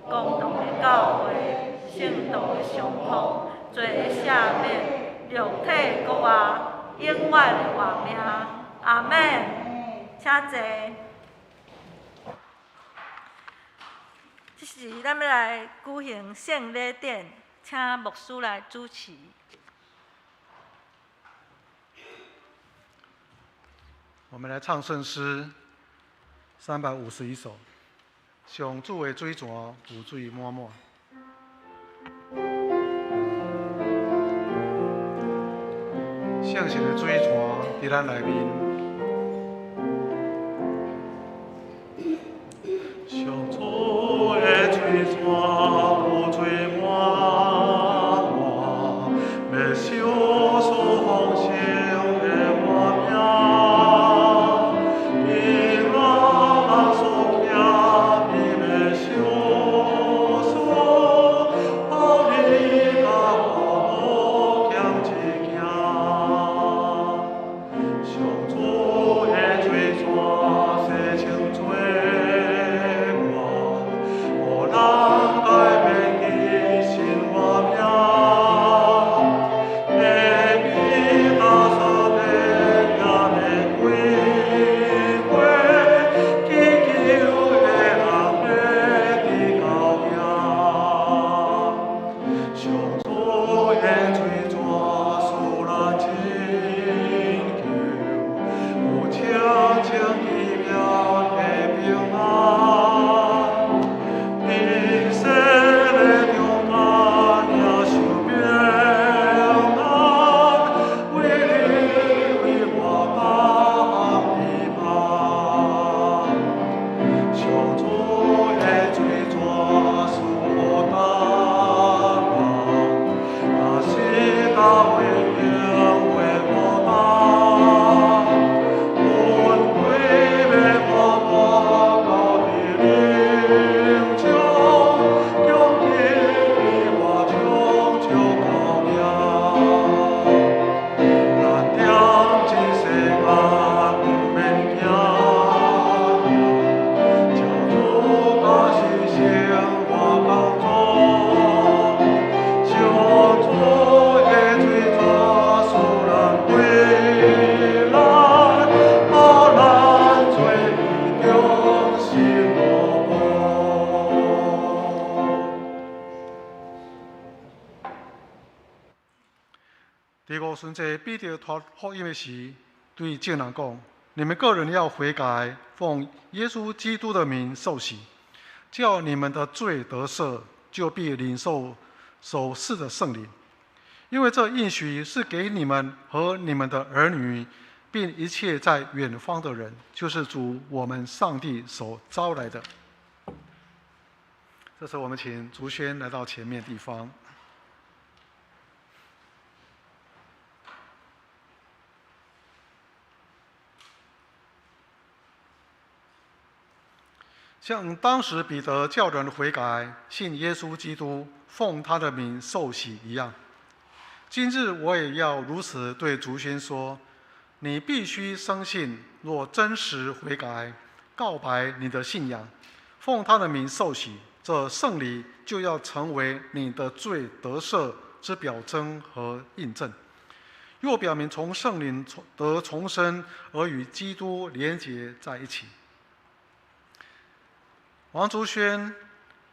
公道的教会，圣道的上课，罪的赦免，肉体国活永远的活命。阿免。请坐。这时，咱要来举行圣礼典，请牧师来主持。我们来唱圣诗351首，上主的水泉有水满满。圣神的水泉伫咱内面。上主的水泉有水满满，要修属丰盛的活命。平安所行，伊要修属，保你甲我强一行。上主的水泉洗清罪。第五顺节彼得传福音的时，对众人讲：你们个人要悔改，奉耶稣基督的名受洗，叫你们的罪得赦，就必领受所赐的圣灵。因为这应许是给你们和你们的儿女，并一切在远方的人，就是主我们上帝所招来的。这时，我们请竹轩来到前面地方。像当时彼得叫人悔改，信耶稣基督，奉他的名受洗一样，今日我也要如此对竹轩说：你必须深信，若真实悔改，告白你的信仰，奉他的名受洗，这圣礼就要成为你的罪得赦之表征和印证，又表明从圣灵得重生而与基督连结在一起。王竹轩，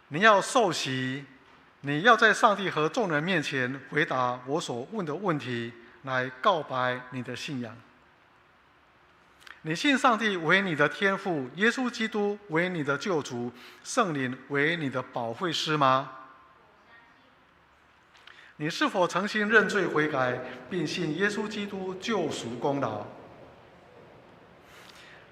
你要受洗，你要在上帝和众人面前回答我所问的问题，来告白你的信仰。你信上帝为你的天父，耶稣基督为你的救主，圣灵为你的保惠师吗？你是否诚心认罪悔改，并信耶稣基督救赎功劳？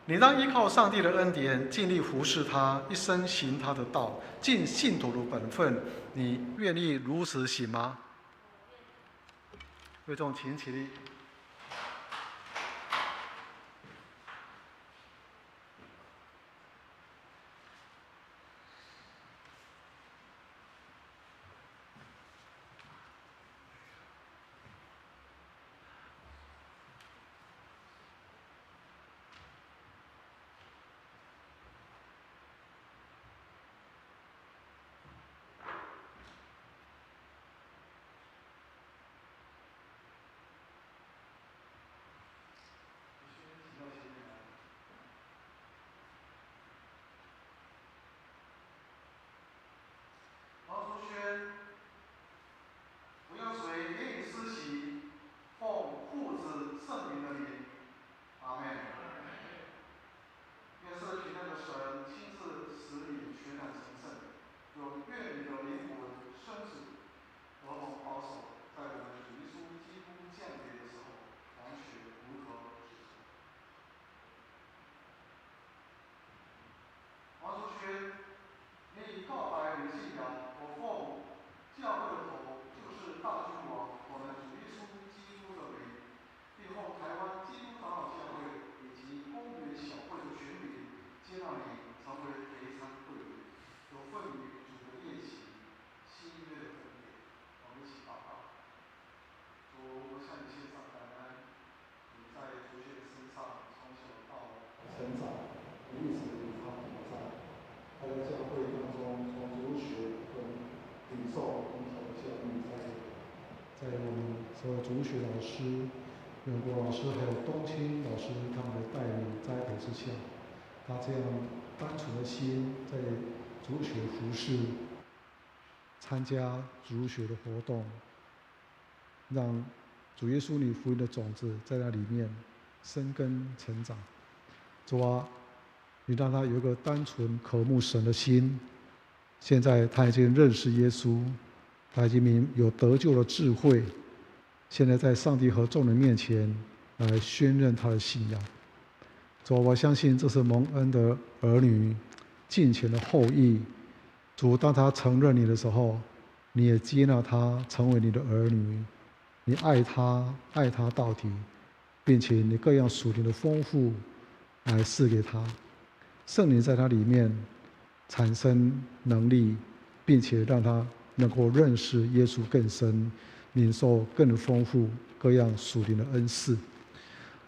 你当依靠上帝的恩典，尽力服侍他，一生行他的道，尽信徒的本分。你愿意如此行吗？会众请起立。主学老师、永国老师还有冬青老师他们的带领栽培之下，他这样单纯的心在主学服侍，参加主学的活动，让主耶稣你福音的种子在那里面生根成长。主啊，你让他有一个单纯渴慕神的心。现在他已经认识耶稣，他已经有得救的智慧。现在在上帝和众人面前来宣认他的信仰。主啊，我相信这是蒙恩的儿女敬虔的后裔。主，当他承认你的时候，你也接纳他成为你的儿女，你爱他到底，并且你各样属灵的丰富来赐给他。圣灵在他里面产生能力，并且让他能够认识耶稣更深，领受更丰富各样属灵的恩赐，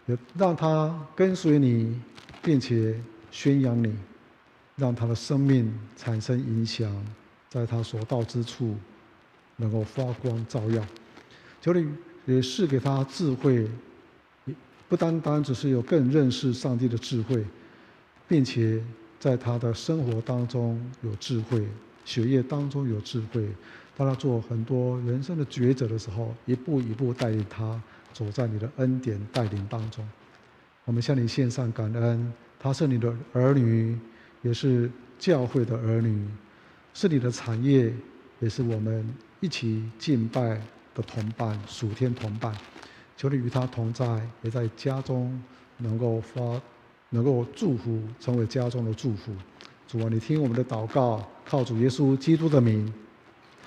也让他跟随你，并且宣扬你，让他的生命产生影响，在他所到之处能够发光照耀。求你也赐给他智慧，不单单只是有更认识上帝的智慧，并且在他的生活当中有智慧，学业当中有智慧，当他做很多人生的抉择的时候，一步一步带领他走在你的恩典带领当中。我们向你献上感恩，他是你的儿女，也是教会的儿女，是你的产业，也是我们一起敬拜的同伴，属天同伴。求你与他同在，也在家中能够祝福，成为家中的祝福。主啊，你听我们的祷告，靠主耶稣基督的名，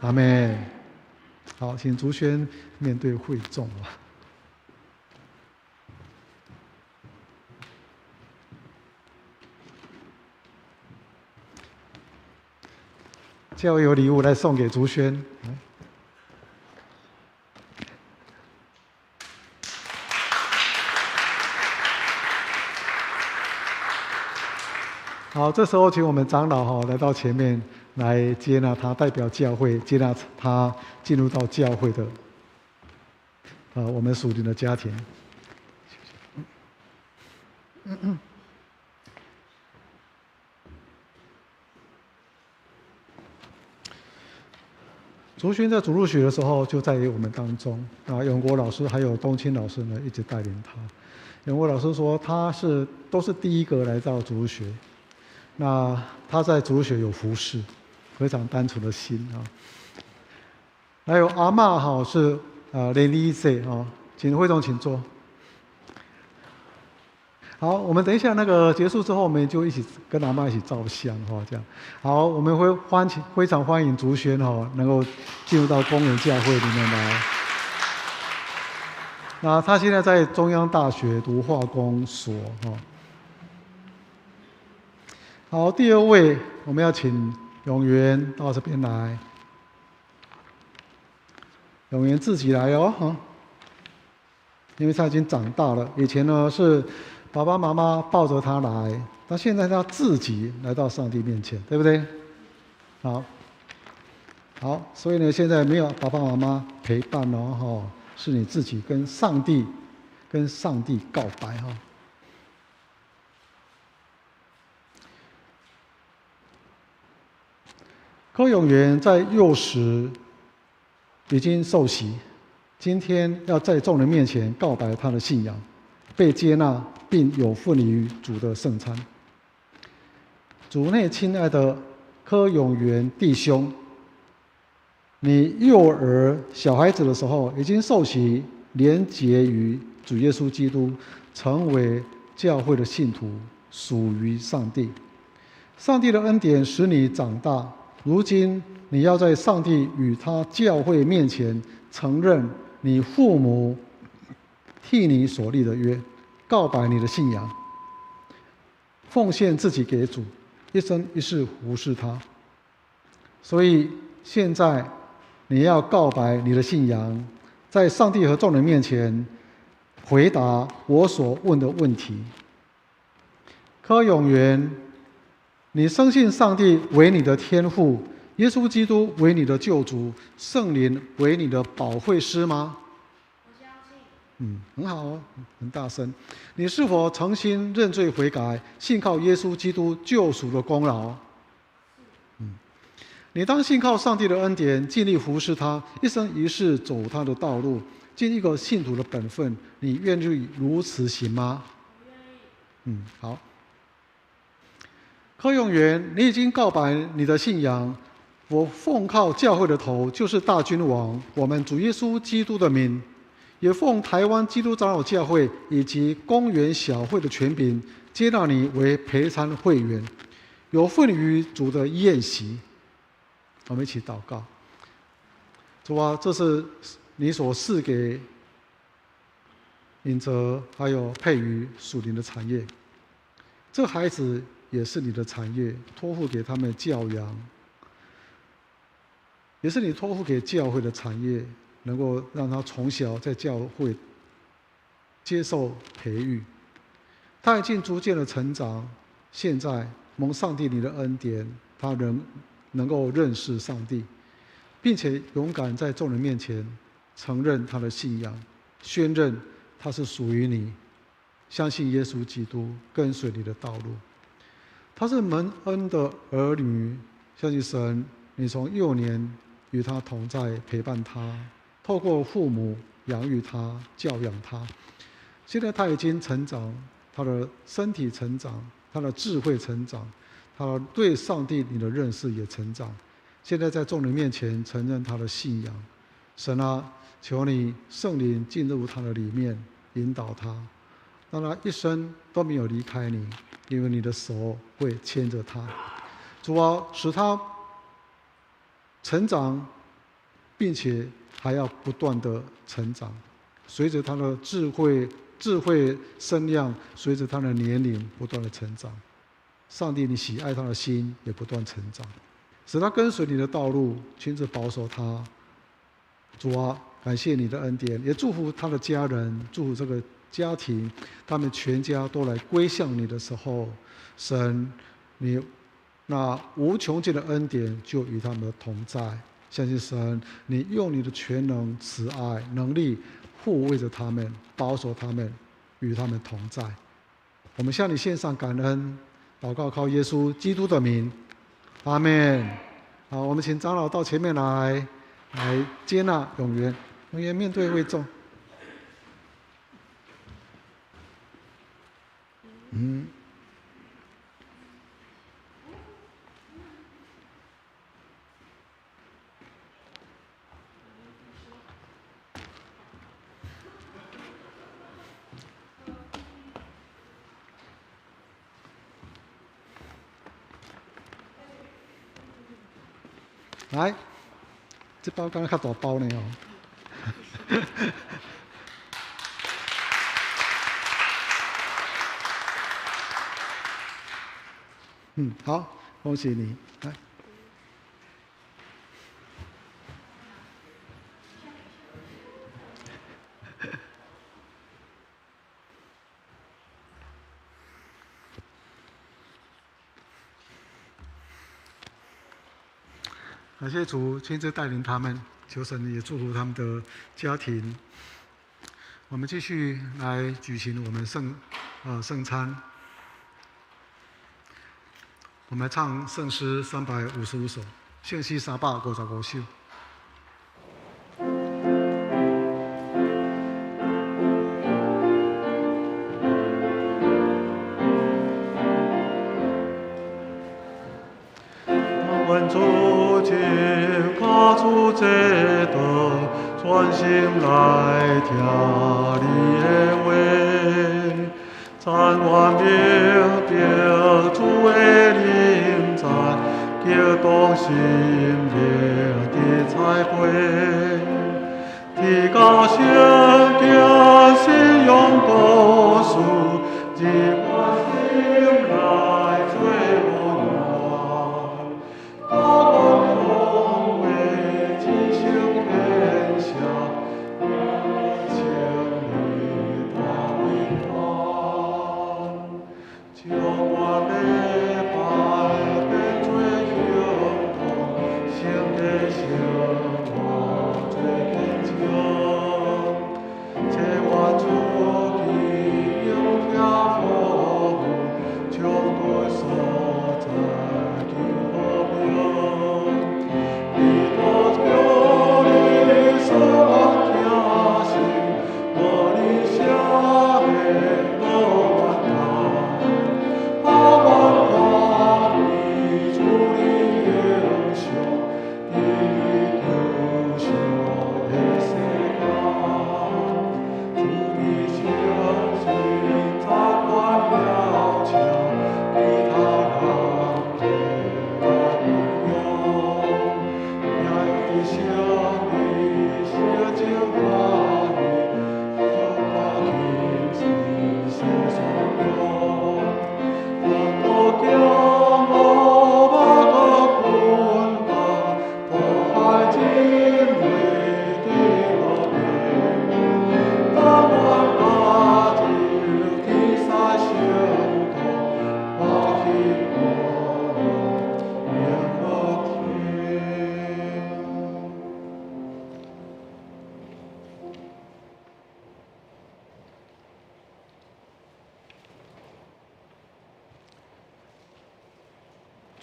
阿们。好，请竹轩面对会众啊。教会有礼物来送给竹轩。好，这时候请我们长老来到前面来接纳他，代表教会接纳他进入到教会的我们属灵的家庭。竹勋在主日学的时候就在我们当中永国老师还有冬青老师呢一直带领他。永国老师说他都是第一个来到主日学。那他在主日学有服侍，非常单纯的心啊。还有阿嬷是连丽姐请会众请坐。好，我们等一下那个结束之后，我们就一起跟阿嬷一起照相这样。好，我们会非常欢迎竹轩能够进入到公园教会里面来。那他现在在中央大学读化工所好，第二位我们要请永元到这边来。永元自己来因为他已经长大了。以前呢是爸爸妈妈抱着他来，但现在他自己来到上帝面前，对不对？好，所以呢现在没有爸爸妈妈陪伴是你自己跟上帝告白柯永元在幼时已经受洗，今天要在众人面前告白他的信仰，被接纳，并有份于主的圣餐。主内亲爱的柯永元弟兄，你幼儿小孩子的时候已经受洗，连结于主耶稣基督，成为教会的信徒，属于上帝。上帝的恩典使你长大。如今你要在上帝与他教会面前承认你父母替你所立的约，告白你的信仰，奉献自己给主，一生一世服侍他。所以现在你要告白你的信仰，在上帝和众人面前回答我所问的问题。柯永元，你深信上帝为你的天父，耶稣基督为你的救主，圣灵为你的保惠师吗？我相很好哦，很大声。你是否诚心认罪悔改，信靠耶稣基督救赎的功劳？你当信靠上帝的恩典，尽力服侍他，一生一世走他的道路，尽一个信徒的本分。你愿意如此行吗？好。柯永元，你已经告白你的信仰。我奉靠教会的头，就是大君王，我们主耶稣基督的名，也奉台湾基督长老教会以及公园小会的权柄，接纳你为陪参会员，有份于主的宴席。我们一起祷告。主啊，这是你所赐给尹哲还有佩瑜属灵的产业，这孩子也是你的产业，托付给他们教养，也是你托付给教会的产业，能够让他从小在教会接受培育。他已经逐渐的成长，现在蒙上帝你的恩典，他仍能够认识上帝，并且勇敢在众人面前承认他的信仰，宣认他是属于你，相信耶稣基督，跟随你的道路。他是蒙恩的儿女，相信神，你从幼年与他同在，陪伴他，透过父母养育他，教养他。现在他已经成长，他的身体成长，他的智慧成长，他对上帝你的认识也成长。现在在众人面前承认他的信仰。神啊，求你圣灵进入他的里面，引导他，让他一生都没有离开你，因为你的手会牵着他。主啊，使他成长，并且还要不断的成长，随着他的智慧身量，随着他的年龄不断的成长。上帝，你喜爱他的心也不断成长，使他跟随你的道路，亲自保守他。主啊，感谢你的恩典，也祝福他的家人，祝福这个家庭，他们全家都来归向你的时候，神，你那无穷尽的恩典就与他们同在。相信神，你用你的全能、慈爱、能力护卫着他们，保守他们，与他们同在。我们向你献上感恩，祷告靠耶稣基督的名，阿们。好，我们请长老到前面来接纳永元。永元面对会众。来，这包刚刚较大包呢哦。好，恭喜你，来。感谢主亲自带领他们，求神也祝福他们的家庭。我们继续来举行我们圣餐。我们唱圣诗355首，献诗355首。这道专心来听你的话，赞愿明白主的灵在，激动心灵的彩绘，提高圣经信仰故事，入我心来做温暖。这我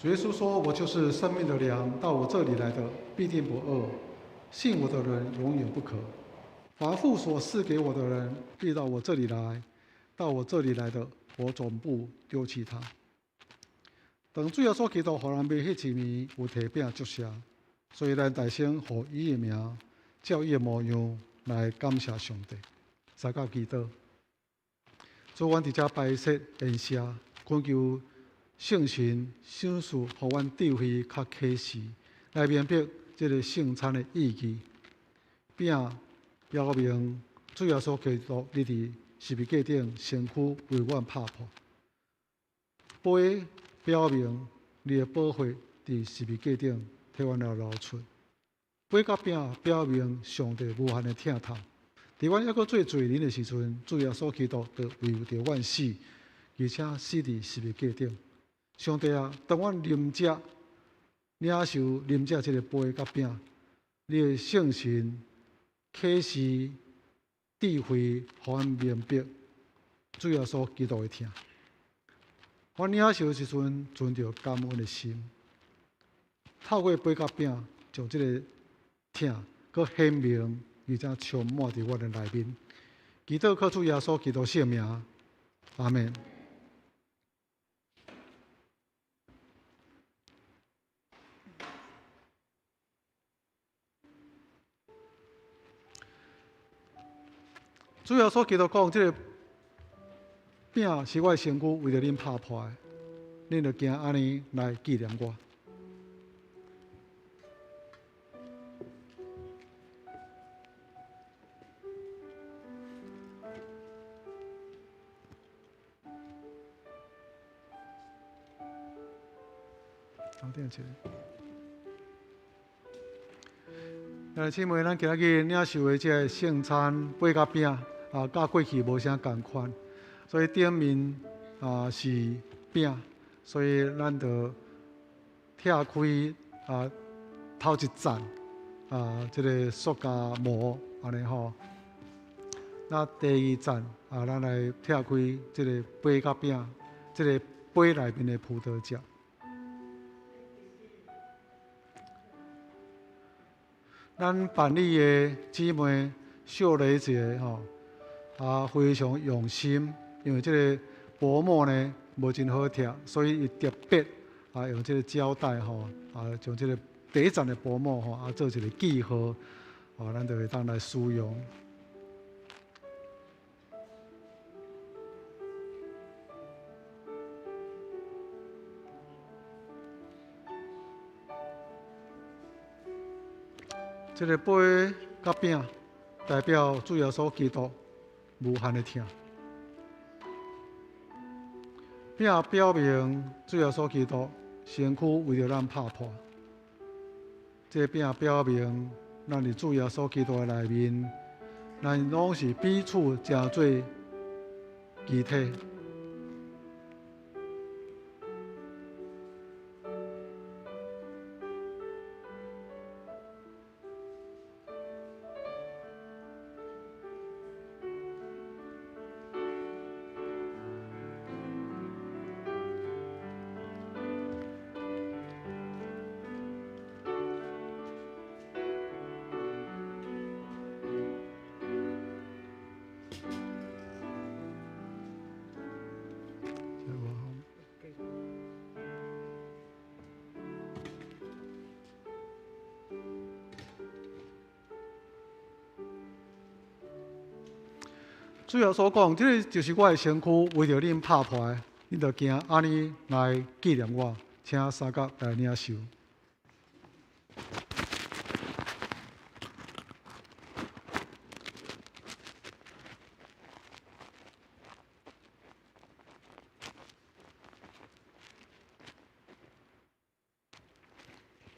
主耶稣说：“我就是生命的粮，到我这里来的必定不饿，信我的人永远不渴。凡父所赐给我的人，必到我这里来；到我这里来的，我总不丢弃他。”当主耶稣基督互人买迄一暝，有提饼祝谢，所以咱大声呼伊的名，照伊的模样来感谢上帝。三角祈祷，主，阮伫遮拜谢恩谢，恳求圣神赏赐，互阮智慧较启示，来明白这个圣餐的意义。饼表明主耶稣基督你伫十字架顶身躯为阮拍破，杯表明你的宝血伫十字架顶替阮来流出。杯甲饼表明上帝无限的疼痛。伫阮还阁做罪人的时阵，主耶稣基督就为着阮死，而且死伫十字架顶。上帝啊，当阮领受这个杯甲饼，你的圣神启示智慧，互阮明白主耶稣基督的疼。阮领受的时阵，存着感恩的心，透过杯甲饼，将这个疼佮显明，而且充满伫阮的内面。祈祷靠主耶稣基督圣名，阿门。主耶稣基督讲，这个饼是我的身躯，为着恁拍破的，恁着行安尼来纪念我。好，点起来。姊妹，咱今仔日领受的这个圣餐杯甲饼甲过去无啥共款，所以顶面是饼，所以咱就拆开头一层这个塑胶膜安尼吼。那第二层咱来拆开这个杯甲饼，这个杯内面的葡萄汁。咱办理的姊妹小雷姐非常用心，因为这个薄膜呢无真好拆，所以伊特别用这个胶带将这个第一层的薄膜做一个记号，咱就会当来使用。这个杯甲饼代表主耶稣基督无限的疼，饼表明主耶稣基督身躯为着咱拍破。这个饼表明咱伫主耶稣基督的内面，咱拢是彼此成做肢体。主要所讲，这个就是我的身躯，为着恁拍破的，恁着行安尼来纪念我，请三角来领受。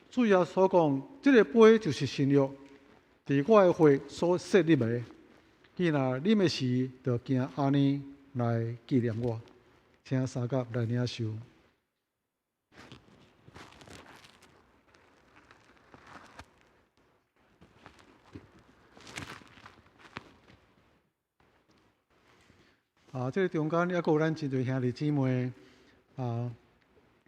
主要所讲，这个杯就是新约，伫我的血所设立的。既然啉的时，就行安尼来纪念我，请三角来领受。这个中间还有咱真侪兄弟姊妹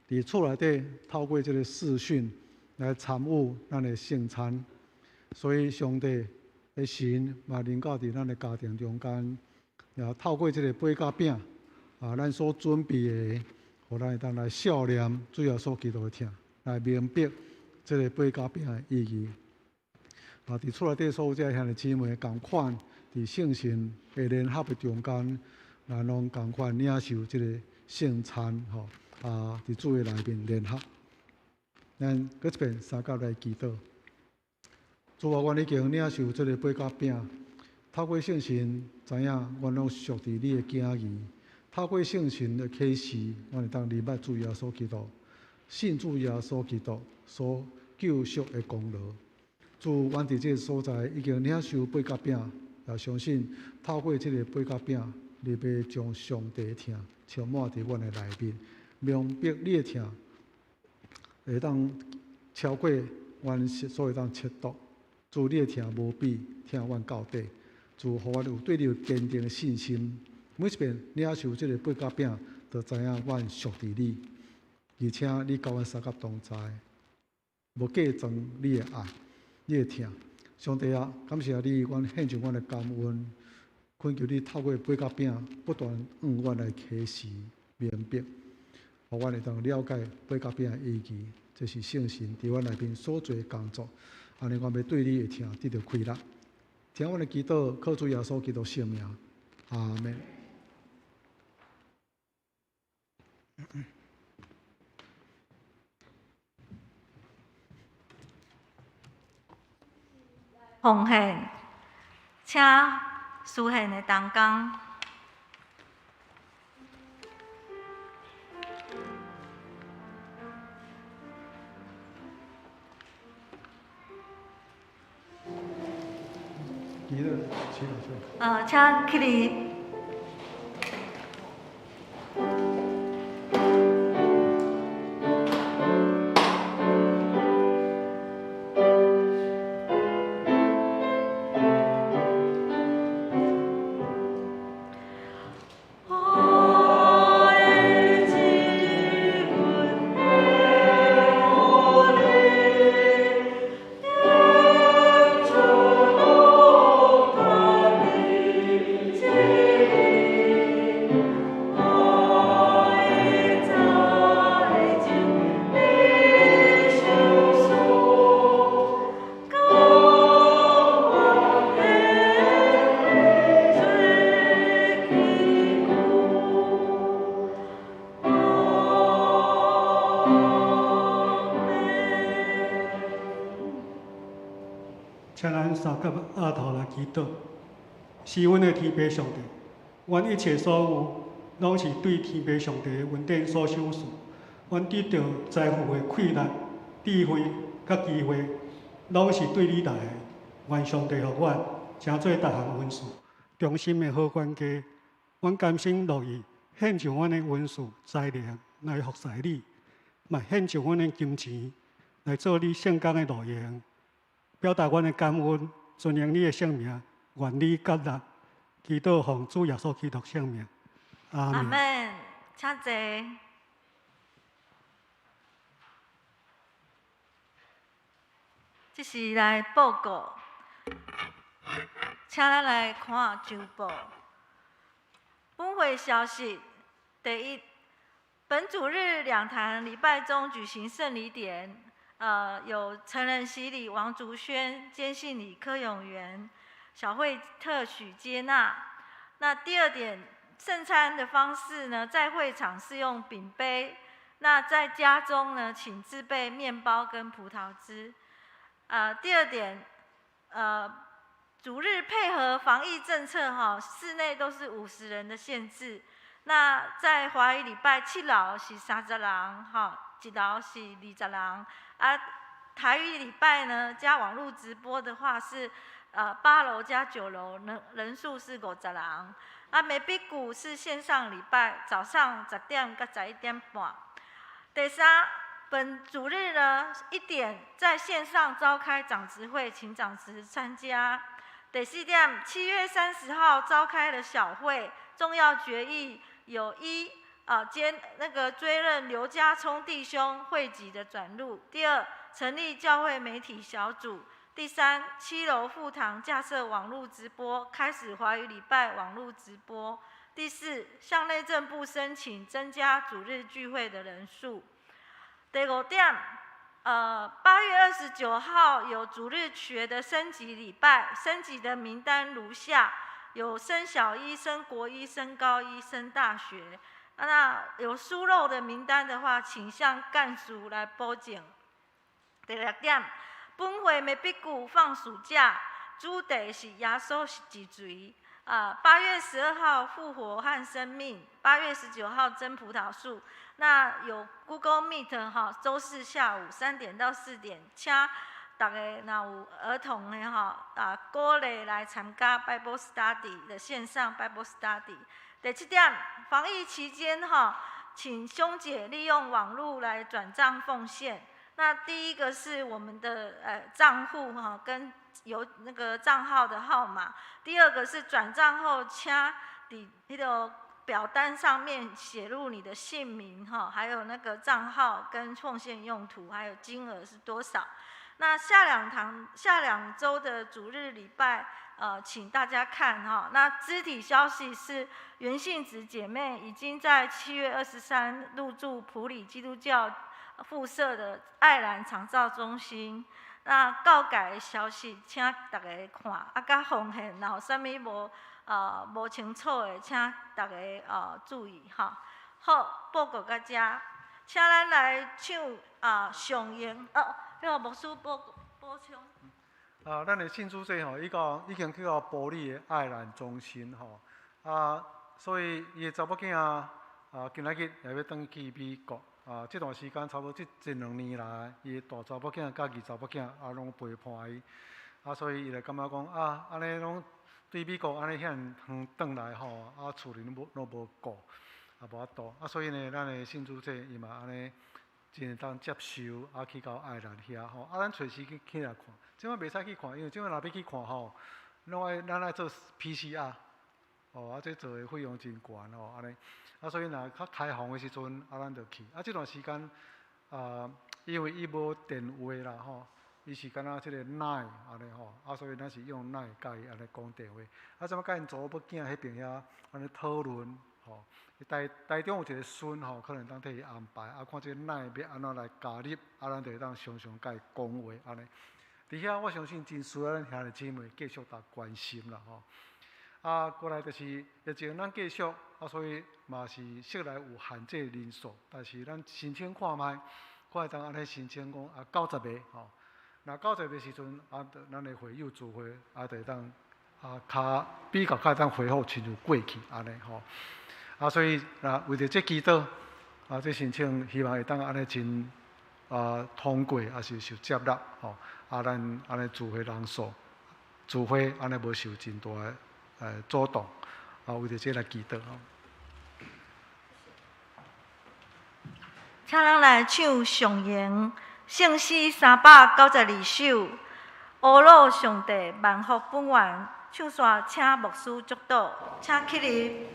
伫厝内底透过这个视讯来参与咱的圣餐，所以上帝的神嘛临到伫咱的家庭中间，也透过这个八角饼咱所准备的，互咱会当来孝念主耶稣基督的疼，来明白这个八角饼的意义。伫厝内底所有这兄弟姊妹共款，伫圣神的联合的中间，咱拢共款领受这个圣餐伫主的内面联合。咱搁一遍三角来祈祷。主啊，阮已经领受这个八角饼，透过圣神知影，阮拢属伫你的旨意。透过圣神的启示，阮会当明白主耶稣基督，信主耶稣基督所救赎的功劳。主，阮伫这个所在已经领受八角饼，也相信透过这个八角饼，你要将上帝的疼充满伫阮的内面，明白你的疼会当超过阮所会当测度。主，你的疼无比，疼阮到底。主，互阮有对你有坚定的信心。每一遍领受这个八角饼，就知影阮属伫你，而且你甲阮三角同在，无假装你的爱。你的疼，上帝啊，感谢你，阮献上阮的感恩，恳求你透过八角饼不断向阮来启示明白，互阮会当了解八角饼的意义，这是圣神伫阮内面所做的工作，安尼阮要对你的疼得到快乐。听阮的祈祷，靠主耶稣基督圣名，阿门。奉献，请施献的同工。请起立。请咱三甲额头来祈祷，是阮的天父上帝，阮一切所有，拢是对天父上帝的恩典所赏赐。阮得到财富的快乐、智慧、甲机会，拢是对你来的。愿上帝予阮成做逐项恩赐，忠心的好管家。阮甘心乐意献上阮的恩赐、才能来服侍你，嘛献上阮的金钱来做你圣工的路用。表达阮的感恩，尊荣你的圣名，愿你接纳。祈祷奉主耶稣基督圣名，阿门。阿门。请坐。这是来报告，请咱来看上报。本会消息：第一，本主日两坛礼拜中举行圣礼典。有成人洗礼王竹轩、坚信礼柯永元、小会特许接纳。那第二点，圣餐的方式呢，在会场是用饼杯，那在家中呢，请自备面包跟葡萄汁。第二点，主日配合防疫政策室内都是50人的限制。那在华语礼拜7楼是30人，1楼是20人。台语礼拜呢，加网络直播的话是8楼加9楼，人数是50人。美比谷是线上礼拜，早上10点到11点半。第三，本主日呢1点在线上召开长执会，请长执参加。第4点，7月30号召开了小会，重要决议有：1. 兼那个追认刘家聪弟兄汇集的转录。第二，成立教会媒体小组。第三，7楼副堂架设网络直播，开始华语礼拜网络直播。第四，向内政部申请增加主日聚会的人数。第5点，8月29号有主日学的升级礼拜，升级的名单如下：有升小一、升国一、升高一、升大学。那有疏漏的名单的话，请向干事来补正。第6点。本会没必久放暑假，主题是耶稣是一罪。8月12号复活和生命，8月19号真葡萄树。那有 Google Meet 哈，周四下午3点到4点，请大家若有儿童的哈，鼓励来参加 Bible Study 的线上 Bible Study。第7点，防疫期间哈，请兄姐利用网络来转账奉献。那第一个是我们的账户哈，跟有那个账号的号码。第二个是转账后，请伫那个表单上面写入你的姓名哈，还有那个账号跟奉献用途，还有金额是多少。那下2周的主日礼拜，请大家看哈。那肢体消息是原信子姐妹已经在7月23入住埔里基督教附设的爱兰长照中心。那告改的消息，请大家看，甲奉献，然后啥物无清楚的，请大家注意哈。好，报告到这，请咱来唱上英让牧师补充。咱的信主者吼，已经去到埔里的爱兰中心吼，所以伊的查某囝今仔日也要转去美国。这段时间差不多这1-2年来，伊大查某囝甲二查某囝拢陪伴伊，所以伊就感觉讲安尼拢对美国安尼遐远转来吼，厝里拢无顾，无法度，所以呢，咱的信主者伊嘛安尼真当接受，去到爱兰遐吼，咱随时去来看，即摆袂使去看，因为即摆若要去看吼，咱爱做 PCR， 这做的费用真悬吼，安尼。所以若较开放的时阵，咱就去。这段时间，因为伊无电话啦吼，伊是敢若即个NINE安尼吼，所以咱是用NINE甲伊安尼讲电话。怎么甲因查某囝迄边遐安尼讨论吼？台中有一个孙吼，可能当替伊安排，看即个NINE要安怎来加入，咱就会当常常甲伊讲话安尼。伫遐我相信真需要咱兄弟姊妹继续来关心啦吼。过来就是疫情咱继续，所以嘛是说来有限制人数，但是咱申请看卖，看会当安尼申请讲90个吼。那90个时阵，咱的会友聚会就会当较比较较当恢复亲像过去安尼吼。所以为着这祈祷，这申请希望会当安尼真通过，也是受接纳吼。咱安尼聚会人数，聚会安尼无受真大的阻挡，为着这来祈祷吼。请咱来唱上言，圣诗392首，阿罗上帝万福本源，唱线请牧师祝祷，请起立。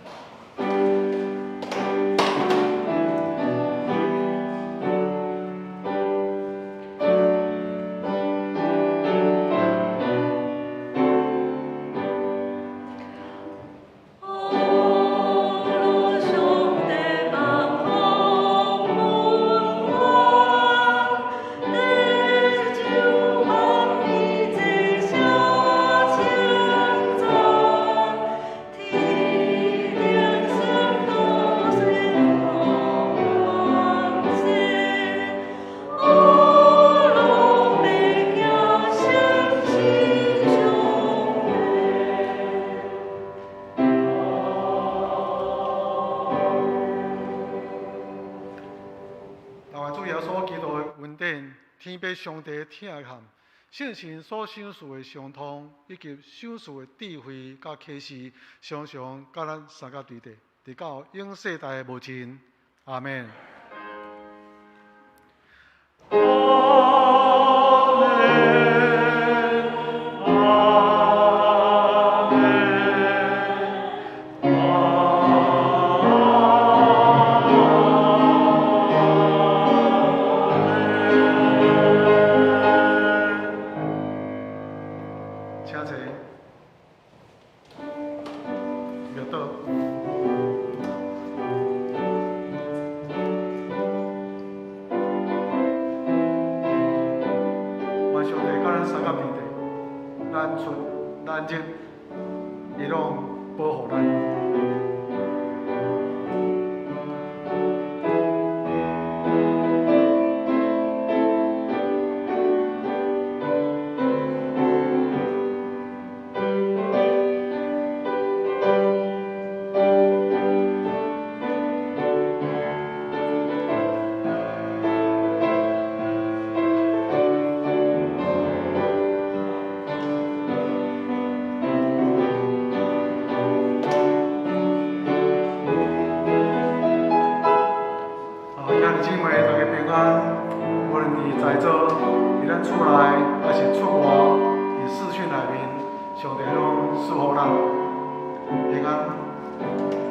上帝听喊，信心所想事的相通，以及想事的智慧甲启示，常常甲咱三甲对地，直到永世代无尽。阿门。咱出咱入，伊拢保护咱。兄弟姊妹，大家平安。无论伫在座、伫咱厝内，还是出外，伫视讯内面，上帝拢祝福咱平安。